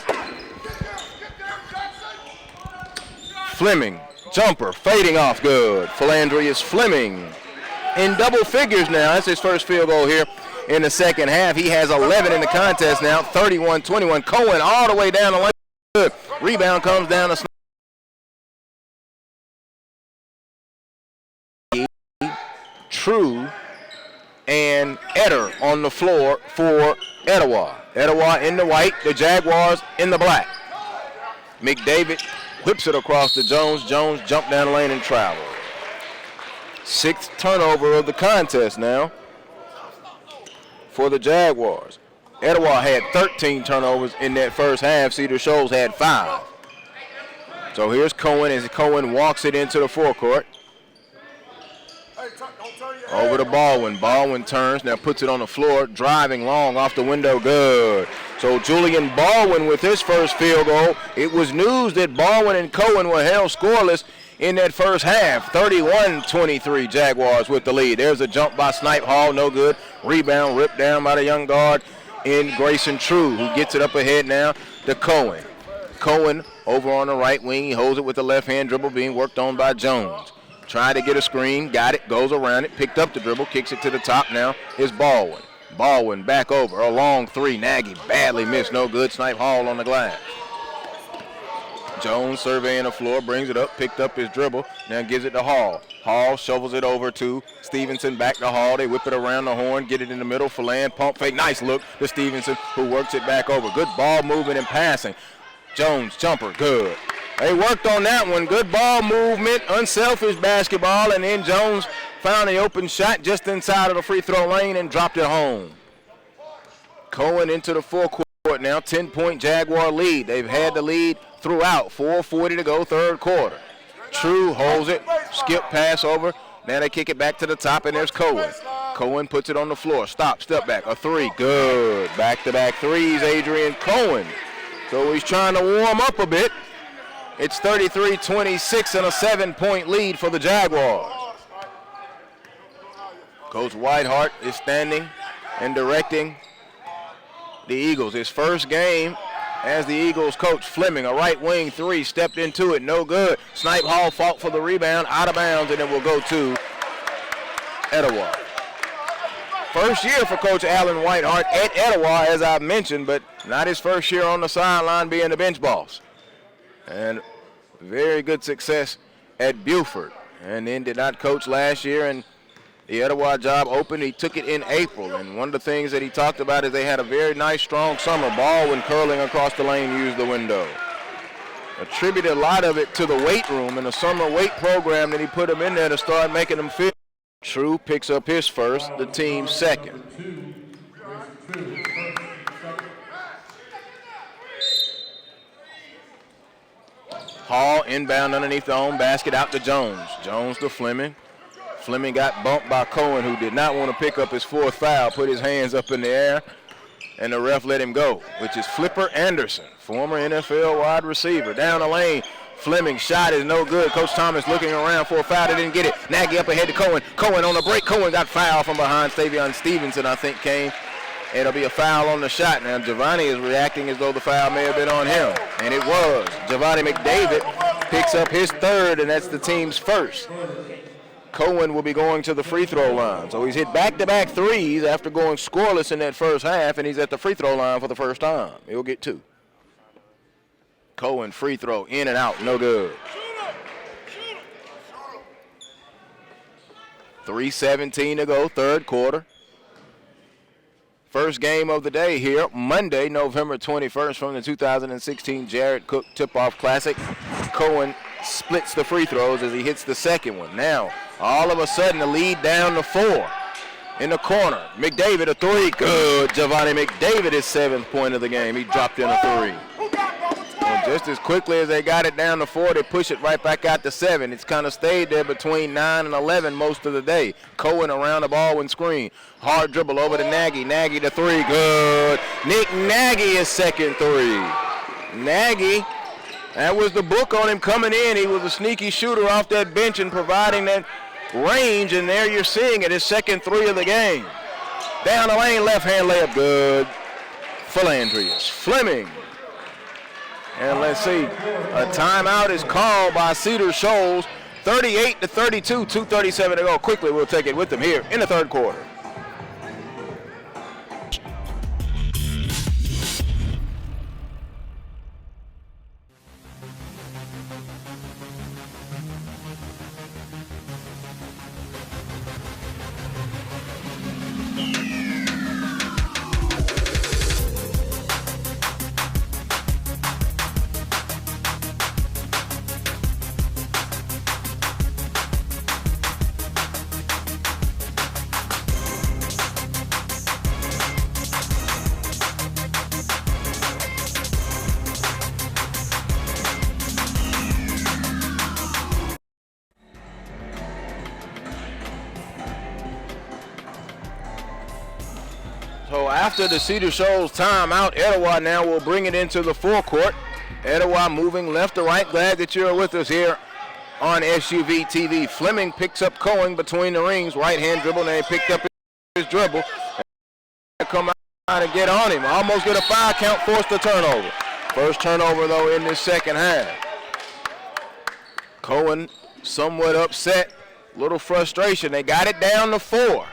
Fleming, jumper, fading off good. Philandrius Fleming in double figures now. That's his first field goal here in the second half. He has 11 in the contest now, 31-21. Cohen all the way down the lane. Good. Rebound comes down to True and Eder on the floor for Etowah. Etowah in the white, the Jaguars in the black. McDavid whips it across to Jones. Jones jumped down the lane and traveled. 6th turnover of the contest now for the Jaguars. Etowah had 13 turnovers in that first half. Cedar Shoals had 5. So here's Cohen as Cohen walks it into the forecourt. Over to Baldwin. Baldwin turns, now puts it on the floor, driving long off the window, good. So Julian Baldwin with his first field goal. It was news that Baldwin and Cohen were held scoreless in that first half. 31-23 Jaguars with the lead. There's a jump by Snipe Hall, no good. Rebound ripped down by the young guard in Grayson True, who gets it up ahead now to Cohen. Cohen over on the right wing. He holds it with the left hand dribble being worked on by Jones. Tried to get a screen, got it, goes around it, picked up the dribble, kicks it to the top now is Baldwin. Baldwin back over, a long 3. Nagy badly missed, no good. Snipe Hall on the glass. Jones surveying the floor, brings it up, picked up his dribble, now gives it to Hall. Hall shovels it over to Stevenson, back to Hall. They whip it around the horn, get it in the middle for Land, pump fake, nice look to Stevenson, who works it back over. Good ball movement and passing. Jones, jumper, good. They worked on that one. Good ball movement, unselfish basketball, and then Jones found the open shot just inside of the free throw lane and dropped it home. Cohen into the forecourt now, 10-point Jaguar lead. They've had the lead throughout, 4:40 to go, third quarter. True holds it, skip pass over. Now they kick it back to the top, and there's Cohen. Cohen puts it on the floor, stop, step back, a 3, good. Back-to-back threes, Adrian Cohen. So he's trying to warm up a bit. It's 33-26 and a 7-point lead for the Jaguars. Coach Whitehart is standing and directing the Eagles. His first game as the Eagles coach. Fleming, a right wing 3, stepped into it, no good. Snipe Hall fought for the rebound, out of bounds, and it will go to Etowah. First year for Coach Alan Whitehart at Etowah, as I mentioned, but not his first year on the sideline being the bench boss. And very good success at Buford. And then did not coach last year, and the Etowah job opened. He took it in April, and one of the things that he talked about is they had a very nice, strong summer. Baldwin curling across the lane used the window. Attributed a lot of it to the weight room and the summer weight program that he put him in there to start making them fit. True picks up his first, the team's second. Hall inbound underneath the own basket out to Jones. Jones to Fleming. Fleming got bumped by Cohen, who did not want to pick up his 4th foul, put his hands up in the air, and the ref let him go, which is Flipper Anderson, former NFL wide receiver. Down the lane, Fleming shot is no good. Coach Thomas looking around for a foul, they didn't get it. Nagy up ahead to Cohen. Cohen on the break. Cohen got fouled from behind. Stavion Stevenson, I think, came It'll be a foul on the shot. Now, Giovanni is reacting as though the foul may have been on him, and it was. Giovanni McDavid picks up his third, and that's the team's first. Cohen will be going to the free throw line. So he's hit back-to-back threes after going scoreless in that first half, and he's at the free throw line for the first time. He'll get 2. Cohen free throw, in and out, no good. 3:17 to go, third quarter. First game of the day here, Monday, November 21st, from the 2016 Jared Cook Tip-Off Classic. Cohen splits the free throws as he hits the second one. Now, all of a sudden, the lead down to 4 in the corner. McDavid, a 3, good. Giovanni McDavid, his 7th point of the game. He dropped in a 3. And just as quickly as they got it down to 4, they push it right back out to 7. It's kind of stayed there between 9 and 11 most of the day. Cohen around the ball and screen. Hard dribble over to Nagy. Nagy to 3, good. Nick Nagy, his second 3. Nagy, that was the book on him coming in. He was a sneaky shooter off that bench and providing that range, and there you're seeing it, his second 3 of the game. Down the lane, left-hand layup, good. Philandrius Fleming. And let's see, a timeout is called by Cedar Shoals, 38-32, 2:37 to go. Quickly, we'll take it with them here in the third quarter. So after the Cedar Shoals timeout, Etowah now will bring it into the forecourt. Etowah moving left to right. Glad that you're with us here on SUVtv. Fleming picks up Cohen between the rings. Right-hand dribble, and he picked up his dribble. Come out and get on him. Almost get a foul count, forced a turnover. First turnover, though, in this second half. Cohen somewhat upset. Little frustration. They got it down to 4.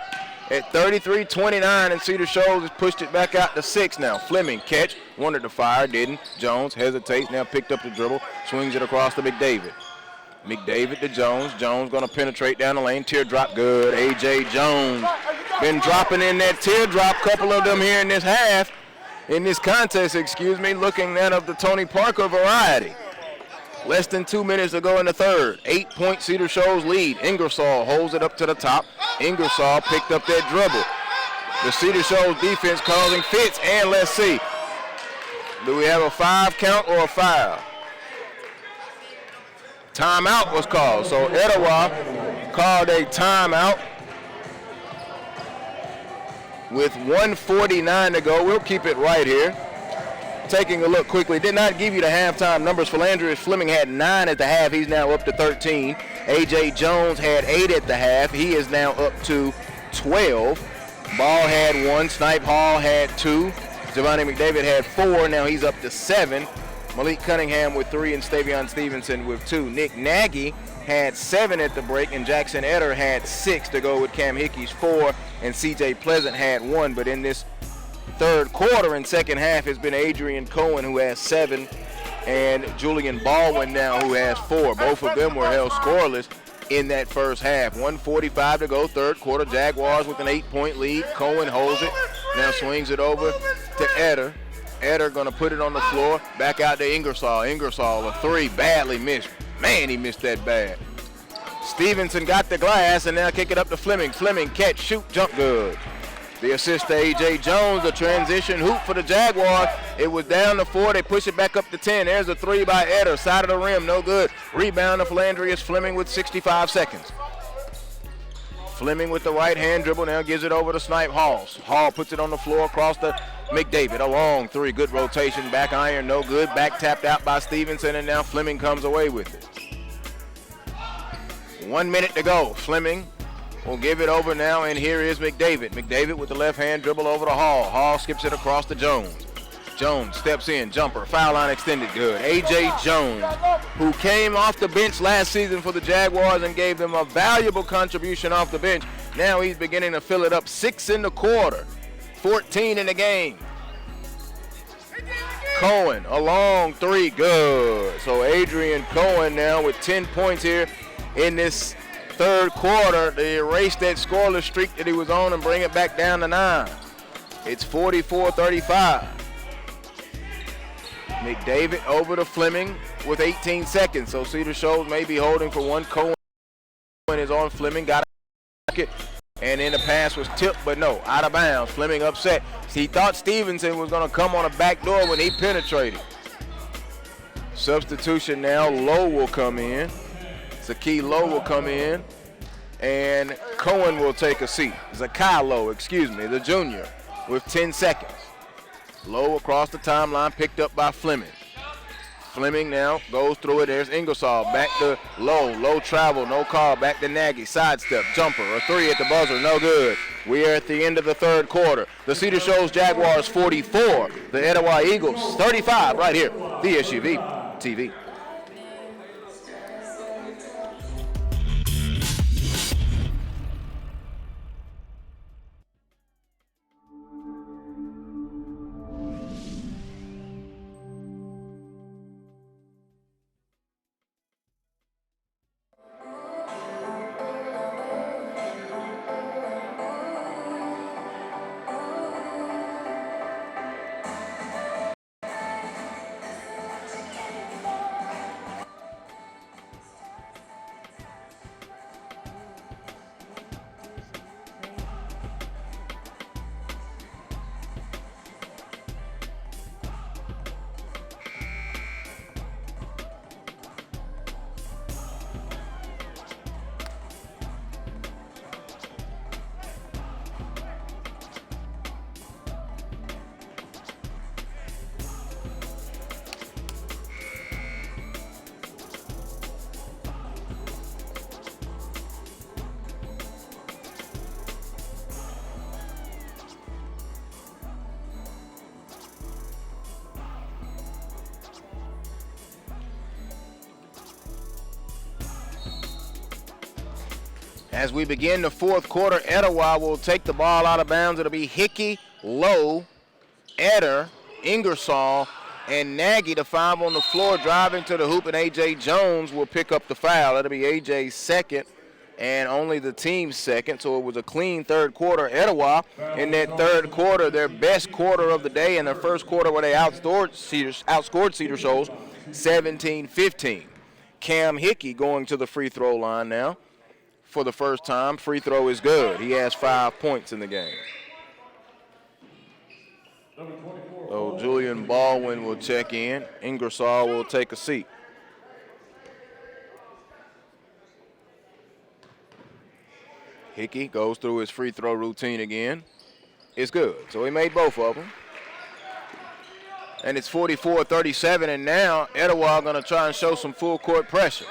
At 33-29, and Cedar Shoals has pushed it back out to 6 now. Fleming catch, wanted to fire, didn't. Jones hesitates, now picked up the dribble, swings it across to McDavid. McDavid to Jones. Jones going to penetrate down the lane. Teardrop, good. A.J. Jones been dropping in that teardrop, couple of them here in this half, in this contest, looking that of the Tony Parker variety. Less than 2 minutes to go in the third. 8-point Cedar Shoals lead. Ingersoll holds it up to the top. Ingersoll picked up that dribble. The Cedar Shoals defense causing fits, and let's see. Do we have a 5 count or a foul? Timeout was called, so Etowah called a timeout with 1:49 to go. We'll keep it right here. Taking a look quickly, did not give you the halftime numbers. Philandrius Fleming had 9 at the half. He's now up to 13. A.J. Jones had 8 at the half. He is now up to 12. Ball had 1. Snipe Hall had 2. Giovanni McDavid had 4. Now he's up to 7. Malik Cunningham with 3 and Stavion Stevenson with 2. Nick Nagy had 7 at the break, and Jackson Eder had 6 to go with Cam Hickey's 4, and C.J. Pleasant had 1. But in this third quarter and second half has been Adrian Cohen, who has 7, and Julian Baldwin now, who has 4. Both of them were held scoreless in that first half. 1:45 to go, third quarter. Jaguars with an 8-point lead. Cohen holds it, now swings it over to Eder. Eder going to put it on the floor, back out to Ingersoll. Ingersoll, a 3, badly missed. Man, he missed that bad. Stevenson got the glass, and now kick it up to Fleming. Fleming, catch, shoot, jump, good. The assist to A.J. Jones, a transition hoop for the Jaguars. It was down to 4. They push it back up to 10. There's a 3 by Eder. Side of the rim, no good. Rebound to Philandrius Fleming with 65 seconds. Fleming with the right-hand dribble now gives it over to Snipe Hall. Hall puts it on the floor across to McDavid. A long 3, good rotation. Back iron, no good. Back tapped out by Stevenson, and now Fleming comes away with it. 1 minute to go. Fleming will give it over now, and here is McDavid. McDavid with the left hand dribble over to Hall. Hall skips it across to Jones. Jones steps in, jumper, foul line extended, good. A.J. Jones, who came off the bench last season for the Jaguars and gave them a valuable contribution off the bench. Now he's beginning to fill it up. 6 in the quarter, 14 in the game. Cohen, a long three, good. So Adrian Cohen now with 10 points here in this third quarter to erase that scoreless streak that he was on and bring it back down to 9. It's 44-35. McDavid over to Fleming with 18 seconds. So Cedar Shoals may be holding for one. Cohen is on Fleming, got it. And then the pass was tipped, but no, out of bounds. Fleming upset. He thought Stevenson was going to come on a back door when he penetrated. Substitution now, Lowe will come in. Zakai Lowe will come in. And Cohen will take a seat. Zakai Lowe, excuse me, the junior, with 10 seconds. Lowe across the timeline, picked up by Fleming. Fleming now goes through it. There's Ingersoll back to Lowe. Low travel, no call. Back to Nagy. Sidestep, jumper, a three at the buzzer, no good. We are at the end of the third quarter. The Cedar Shoals Jaguars 44, the Etowah Eagles 35 right here, the SUVtv. As we begin the fourth quarter, Etowah will take the ball out of bounds. It'll be Hickey, Lowe, Eder, Ingersoll, and Nagy, the 5 on the floor, driving to the hoop, and A.J. Jones will pick up the foul. That'll be A.J.'s second and only the team's second, so it was a clean third quarter. Etowah, in that third quarter, their best quarter of the day, in their first quarter where they outscored Cedar Shoals 17-15. Cam Hickey going to the free throw line now. For the first time, free throw is good. He has 5 points in the game. So Julian Baldwin will check in. Ingersoll will take a seat. Hickey goes through his free throw routine again. It's good. So he made both of them. And it's 44-37, and now Etowah going to try and show some full court pressure.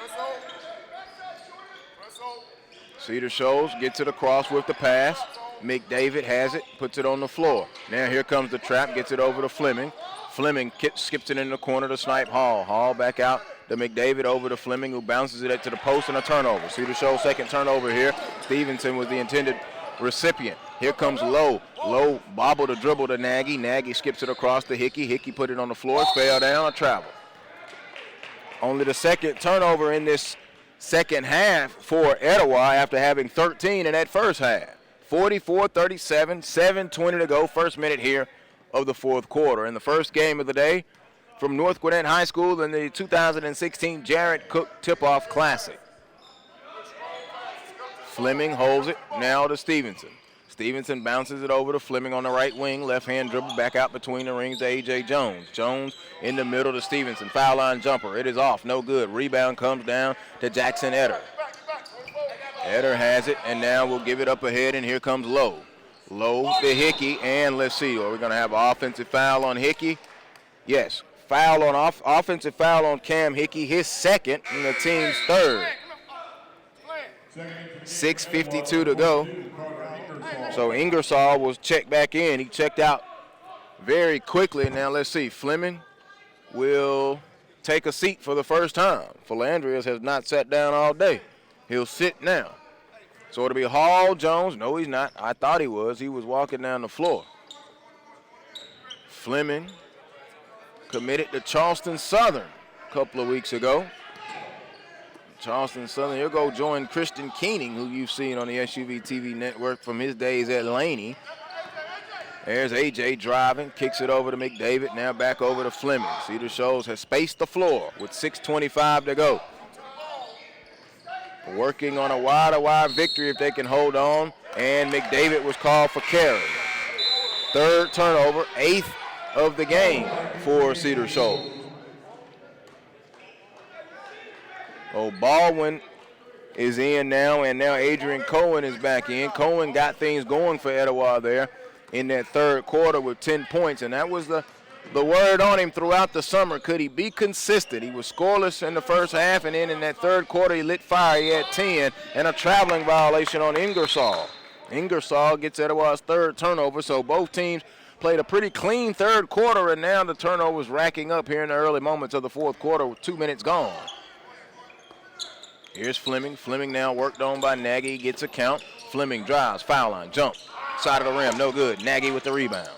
Cedar Shoals gets it across with the pass. McDavid has it, puts it on the floor. Now here comes the trap, gets it over to Fleming. Fleming skips it in the corner to Snipe Hall. Hall back out to McDavid, over to Fleming, who bounces it to the post, and a turnover. Cedar Shoals second turnover here. Stevenson was the intended recipient. Here comes Lowe. Lowe bobbled a dribble to Nagy. Nagy skips it across to Hickey. Hickey put it on the floor, fell down, a travel. Only the second turnover in this second half for Etowah after having 13 in that first half. 44-37, 7:20 to go, first minute here of the fourth quarter. In the first game of the day from North Gwinnett High School in the 2016 Jared Cook Tip-Off Classic. Fleming holds it now to Stevenson. Stevenson bounces it over to Fleming on the right wing. Left-hand dribble back out between the rings to A.J. Jones. Jones in the middle to Stevenson. Foul line jumper. It is off. No good. Rebound comes down to Jackson Eder. Eder has it, and now we'll give it up ahead, and here comes Lowe. Lowe to Hickey, and let's see. Are we going to have an offensive foul on Hickey? Yes. Foul on offensive foul on Cam Hickey, his second, and the team's third. 6:52 to go. So Ingersoll was checked back in. He checked out very quickly. Now let's see. Fleming will take a seat for the first time. Philandrius has not sat down all day. He'll sit now. So it'll be Hall, Jones. No, he's not. I thought he was. He was walking down the floor. Fleming committed to Charleston Southern a couple of weeks ago. Charleston Southern, he'll go join Christian Keening, who you've seen on the SUVtv network from his days at Laney. There's A.J. driving, kicks it over to McDavid, now back over to Fleming. Cedar Shoals has spaced the floor with 6:25 to go. Working on a wide victory if they can hold on, and McDavid was called for carry. Third turnover, 8th of the game for Cedar Shoals. Oh, Baldwin is in now, and now Adrian Cohen is back in. Cohen got things going for Etowah there in that third quarter with 10 points, and that was the word on him throughout the summer. Could he be consistent? He was scoreless in the first half, and then in that third quarter he lit fire. He had 10 and a traveling violation on Ingersoll. Ingersoll gets Etowah's third turnover, so both teams played a pretty clean third quarter, and now the turnovers racking up here in the early moments of the fourth quarter with 2 minutes gone. Here's Fleming. Fleming now worked on by Nagy, gets a count. Fleming drives, foul line, jump. Side of the rim, no good. Nagy with the rebound.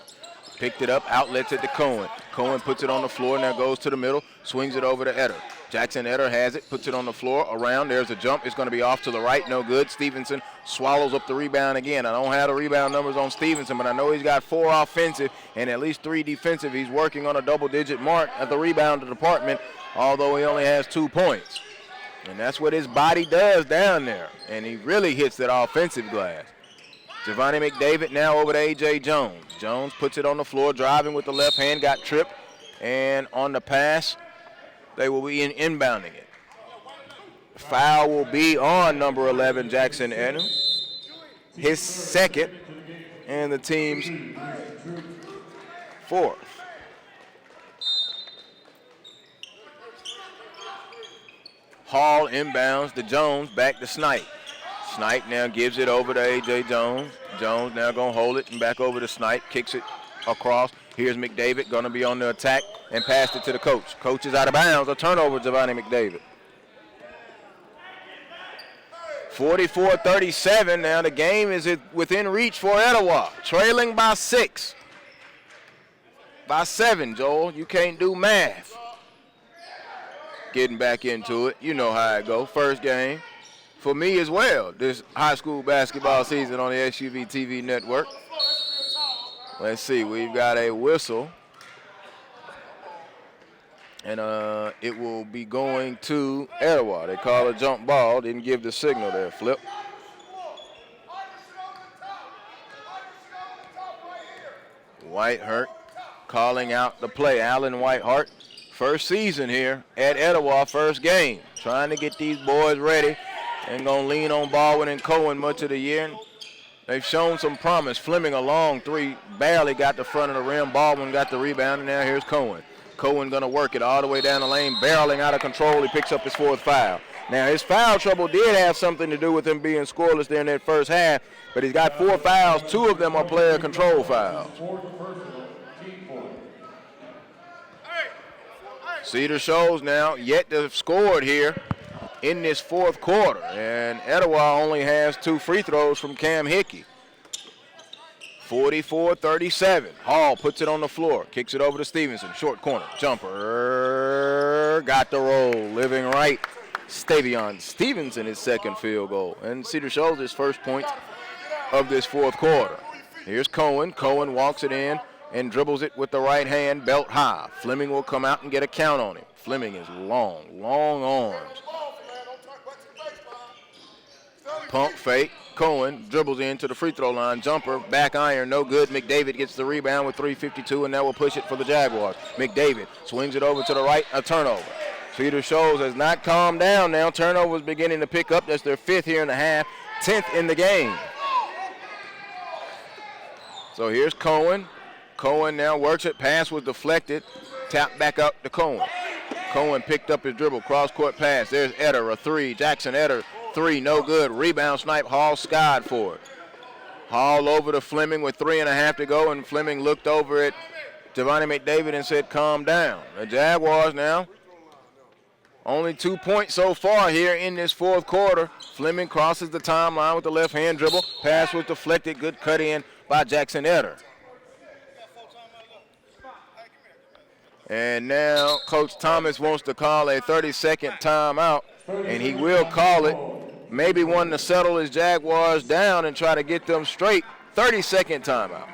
Picked it up, outlets it to Cohen. Cohen puts it on the floor, now goes to the middle, swings it over to Eder. Jackson Eder has it, puts it on the floor, around, there's a jump. It's going to be off to the right, no good. Stevenson swallows up the rebound again. I don't have the rebound numbers on Stevenson, but I know he's got 4 offensive and at least 3 defensive. He's working on a double-digit mark at the rebound department, although he only has 2 points. And that's what his body does down there. And he really hits that offensive glass. Giovanni McDavid now over to A.J. Jones. Jones puts it on the floor, driving with the left hand, got tripped. And on the pass, they will be inbounding it. Foul will be on number 11, Jackson Eder. His second, and the team's 4th. Hall inbounds to Jones, back to Snipe. Snipe now gives it over to A.J. Jones. Jones now going to hold it and back over to Snipe, kicks it across. Here's McDavid, going to be on the attack and passed it to the coach. Coach is out of bounds, a turnover, Giovanni McDavid. 44-37, now the game is within reach for Etowah, trailing by 6. By 7, Joel, you can't do math. Getting back into it, you know how it go. First game for me as well this high school basketball season on the SUVtv network. Let's see, we've got a whistle, and it will be going to Etowah. They call a jump ball, didn't give the signal there, Flip. Whitehart calling out the play. Alan Whitehart, first season here at Etowah, first game. Trying to get these boys ready and going to lean on Baldwin and Cohen much of the year. They've shown some promise. Fleming a long 3, barely got the front of the rim. Baldwin got the rebound, and now here's Cohen. Cohen going to work it all the way down the lane, barreling out of control. He picks up his 4th foul. Now, his foul trouble did have something to do with him being scoreless there in that first half, but he's got 4 fouls. 2 of them are player control fouls. Cedar Shoals now yet to have scored here in this fourth quarter, and Etowah only has 2 free throws from Cam Hickey. 44-37. Hall puts it on the floor, kicks it over to Stevenson, short corner, jumper, got the roll, living right. Stavion Stevenson, his second field goal, and Cedar Shoals his first point of this fourth quarter. Here's Cohen. Cohen walks it in and dribbles it with the right hand, belt high. Fleming will come out and get a count on him. Fleming is long arms. Pump fake. Cohen dribbles into the free throw line. Jumper, back iron, no good. McDavid gets the rebound with 3:52, and that will push it for the Jaguars. McDavid swings it over to the right, a turnover. Cedar Shoals has not calmed down now. Turnovers beginning to pick up. That's their 5th here in the half, 10th in the game. So here's Cohen. Cohen now works it. Pass was deflected. Tap back up to Cohen. Cohen picked up his dribble. Cross-court pass. There's Eder, a 3. Jackson Eder three, no good. Rebound snipe, Hall skied for it. Hall over to Fleming with 3.5 to go, and Fleming looked over at Giovanni McDavid and said, calm down. The Jaguars now, only 2 points so far here in this fourth quarter. Fleming crosses the timeline with the left-hand dribble. Pass was deflected, good cut in by Jackson Etter. And now Coach Thomas wants to call a 30-second timeout, and he will call it. Maybe one to settle his Jaguars down and try to get them straight. 30-second timeout.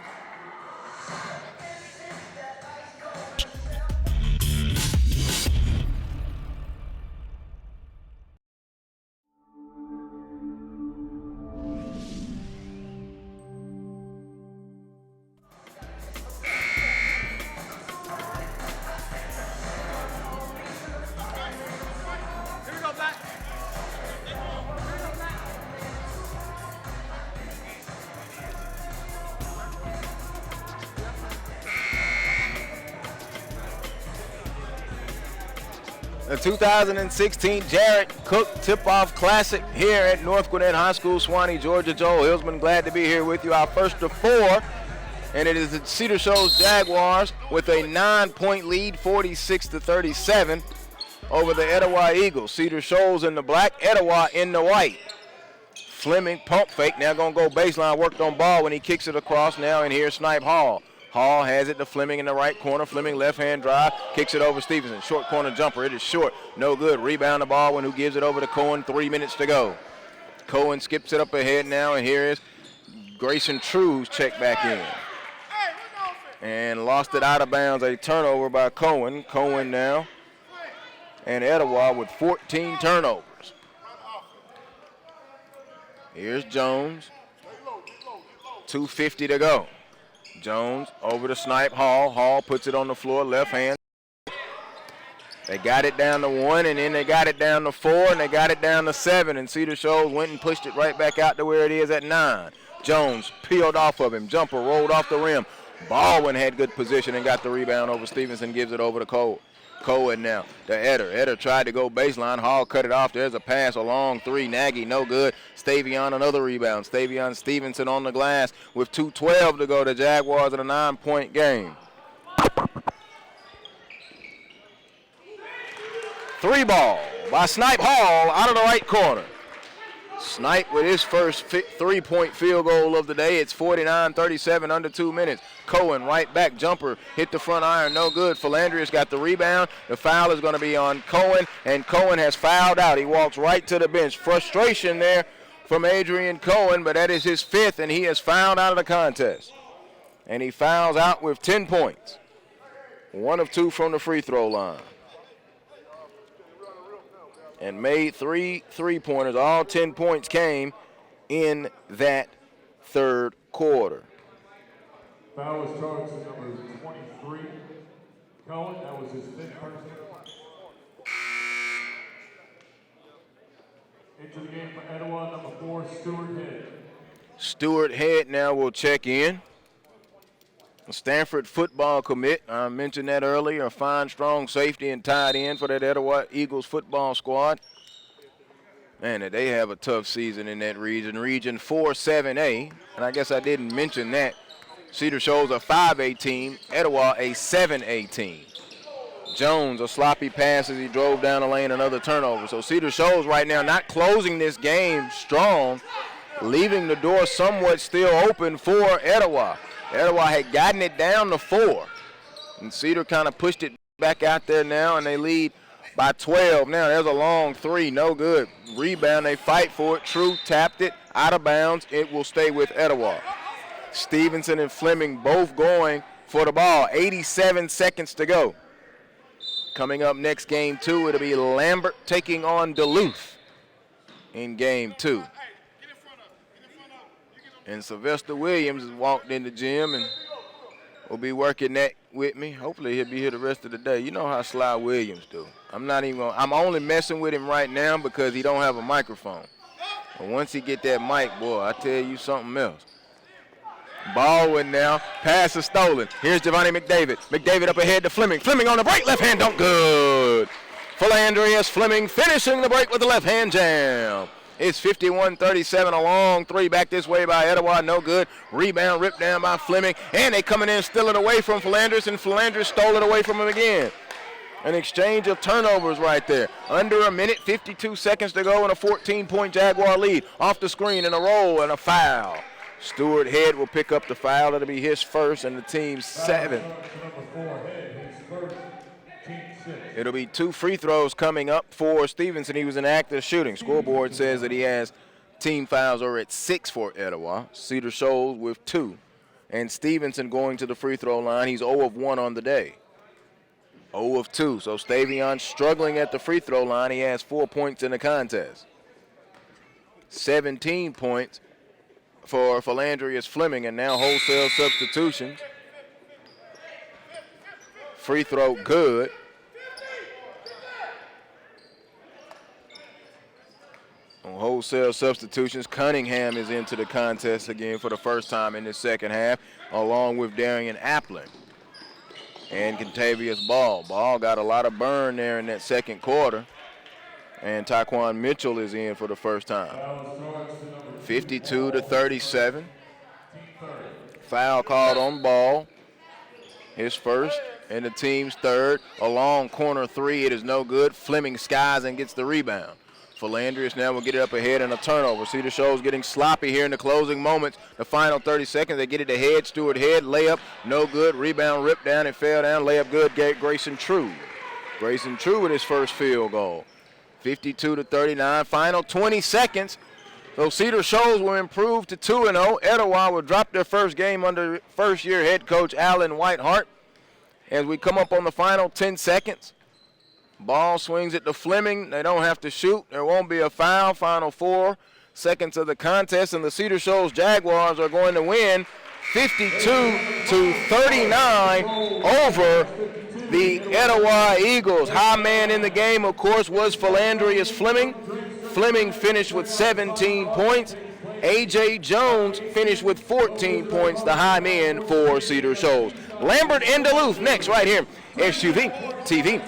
The 2016 Jarrett Cook Tip-Off Classic here at North Gwinnett High School, Swanee, Georgia. Joel Hillsman, glad to be here with you. Our first of four, and it is the Cedar Shoals Jaguars with a 9-point lead, 46-37, over the Etowah Eagles. Cedar Shoals in the black, Etowah in the white. Fleming pump fake, now gonna go baseline, worked on ball when he kicks it across now, and here's Snipe Hall. Hall has it to Fleming in the right corner. Fleming left-hand drive, kicks it over Stevenson. Short corner jumper, it is short, no good. Rebound the ball, who gives it over to Cohen, 3 minutes to go. Cohen skips it up ahead now, and here is Grayson Trues check back in. And lost it out of bounds, a turnover by Cohen. Cohen now, and Etowah with 14 turnovers. Here's Jones, 2:50 to go. Jones over to Snipe Hall. Hall puts it on the floor, left hand. They got it down to 1, and then they got it down to 4, and they got it down to 7, and Cedar Shoals went and pushed it right back out to where it is at 9. Jones peeled off of him. Jumper rolled off the rim. Baldwin had good position and got the rebound over Stevenson, gives it over to Cole. Cohen now to Etter. Etter tried to go baseline. Hall cut it off. There's a pass, a long three. Nagy, no good. Stavion, another rebound. Stavion Stevenson on the glass with 2:12 to go. The Jaguars in a 9-point game. 3 ball by Snipe Hall out of the right corner. Snipe with his first 3-point field goal of the day. It's 49-37, under 2 minutes. Cohen right back jumper, hit the front iron, no good. Philandrius got the rebound. The foul is going to be on Cohen, and Cohen has fouled out. He walks right to the bench. Frustration there from Adrian Cohen, but that is his 5th, and he has fouled out of the contest. And he fouls out with 10 points. 1 of 2 from the free throw line. And made 3 3-pointers. All 10 points came in that third quarter. Foul was charged to number 23, Cohen. That was his 5th person. Into the game for Etowah, number 4, Stuart Head. Stuart Head now will check in. A Stanford football commit. I mentioned that earlier. A fine, strong safety and tight end for that Etowah Eagles football squad. Man, they have a tough season in that region. Region 4-7A. And I guess I didn't mention that. Cedar Shoals a 5A team. Etowah a 7A team. Jones, a sloppy pass as he drove down the lane, another turnover. So Cedar Shoals right now not closing this game strong, leaving the door somewhat still open for Etowah. Etowah had gotten it down to 4, and Cedar kind of pushed it back out there now, and they lead by 12. Now there's a long 3, no good. Rebound, they fight for it. True tapped it out of bounds. It will stay with Etowah. Stevenson and Fleming both going for the ball. 87 seconds to go. Coming up next, game 2, it'll be Lambert taking on Duluth in game 2. And Sylvester Williams has walked in the gym and will be working that with me. Hopefully he'll be here the rest of the day. You know how Sly Williams do. I'm only messing with him right now because he don't have a microphone. But once he get that mic, boy, I tell you something else. Baldwin now, pass is stolen. Here's Giovanni McDavid. McDavid up ahead to Fleming. Fleming on the break, left hand dunk, good. Philandrius Fleming finishing the break with the left hand jam. It's 51-37, a long three back this way by Etowah, no good. Rebound ripped down by Fleming, and they coming in, steal it away from Philandris, and Philandris stole it away from him again. An exchange of turnovers right there. Under a minute, 52 seconds to go, and a 14-point Jaguar lead. Off the screen, and a roll, and a foul. Stewart Head will pick up the foul. That'll be his first, and the team's 7th. It'll be 2 free throws coming up for Stevenson. He was in active shooting. Scoreboard says that he has team fouls are at 6 for Etowah. Cedar Shoals with 2. And Stevenson going to the free throw line. He's 0 of 1 on the day. 0 of 2. So Stavion struggling at the free throw line. He has 4 points in the contest. 17 points for Philandrius Fleming, and now wholesale substitutions. Free throw good. On wholesale substitutions, Cunningham is into the contest again for the first time in the second half, along with Darian Appling and Contavious Ball. Ball got a lot of burn there in that second quarter, and Taquan Mitchell is in for the first time. 52-37. Foul called on Ball. His first and the team's third. A long corner three. It is no good. Fleming skies and gets the rebound. Philandrius now will get it up ahead and a turnover. Cedar Shoals getting sloppy here in the closing moments. The final 30 seconds, they get it ahead. Stewart Head, layup, no good. Rebound ripped down and fell down. Layup good, Grayson True. Grayson True with his first field goal. 52-39, final 20 seconds. So Cedar Shoals will improve to 2-0. Etowah will drop their first game under first-year head coach Alan Whitehart. As we come up on the final 10 seconds, ball swings it to Fleming. They don't have to shoot. There won't be a foul. Final 4 seconds of the contest, and the Cedar Shoals Jaguars are going to win 52-39 over the Etowah Eagles. High man in the game, of course, was Philandrius Fleming. Fleming finished with 17 points. A.J. Jones finished with 14 points, the high men for Cedar Shoals. Lambert and Duluth next right here, SUVtv.com.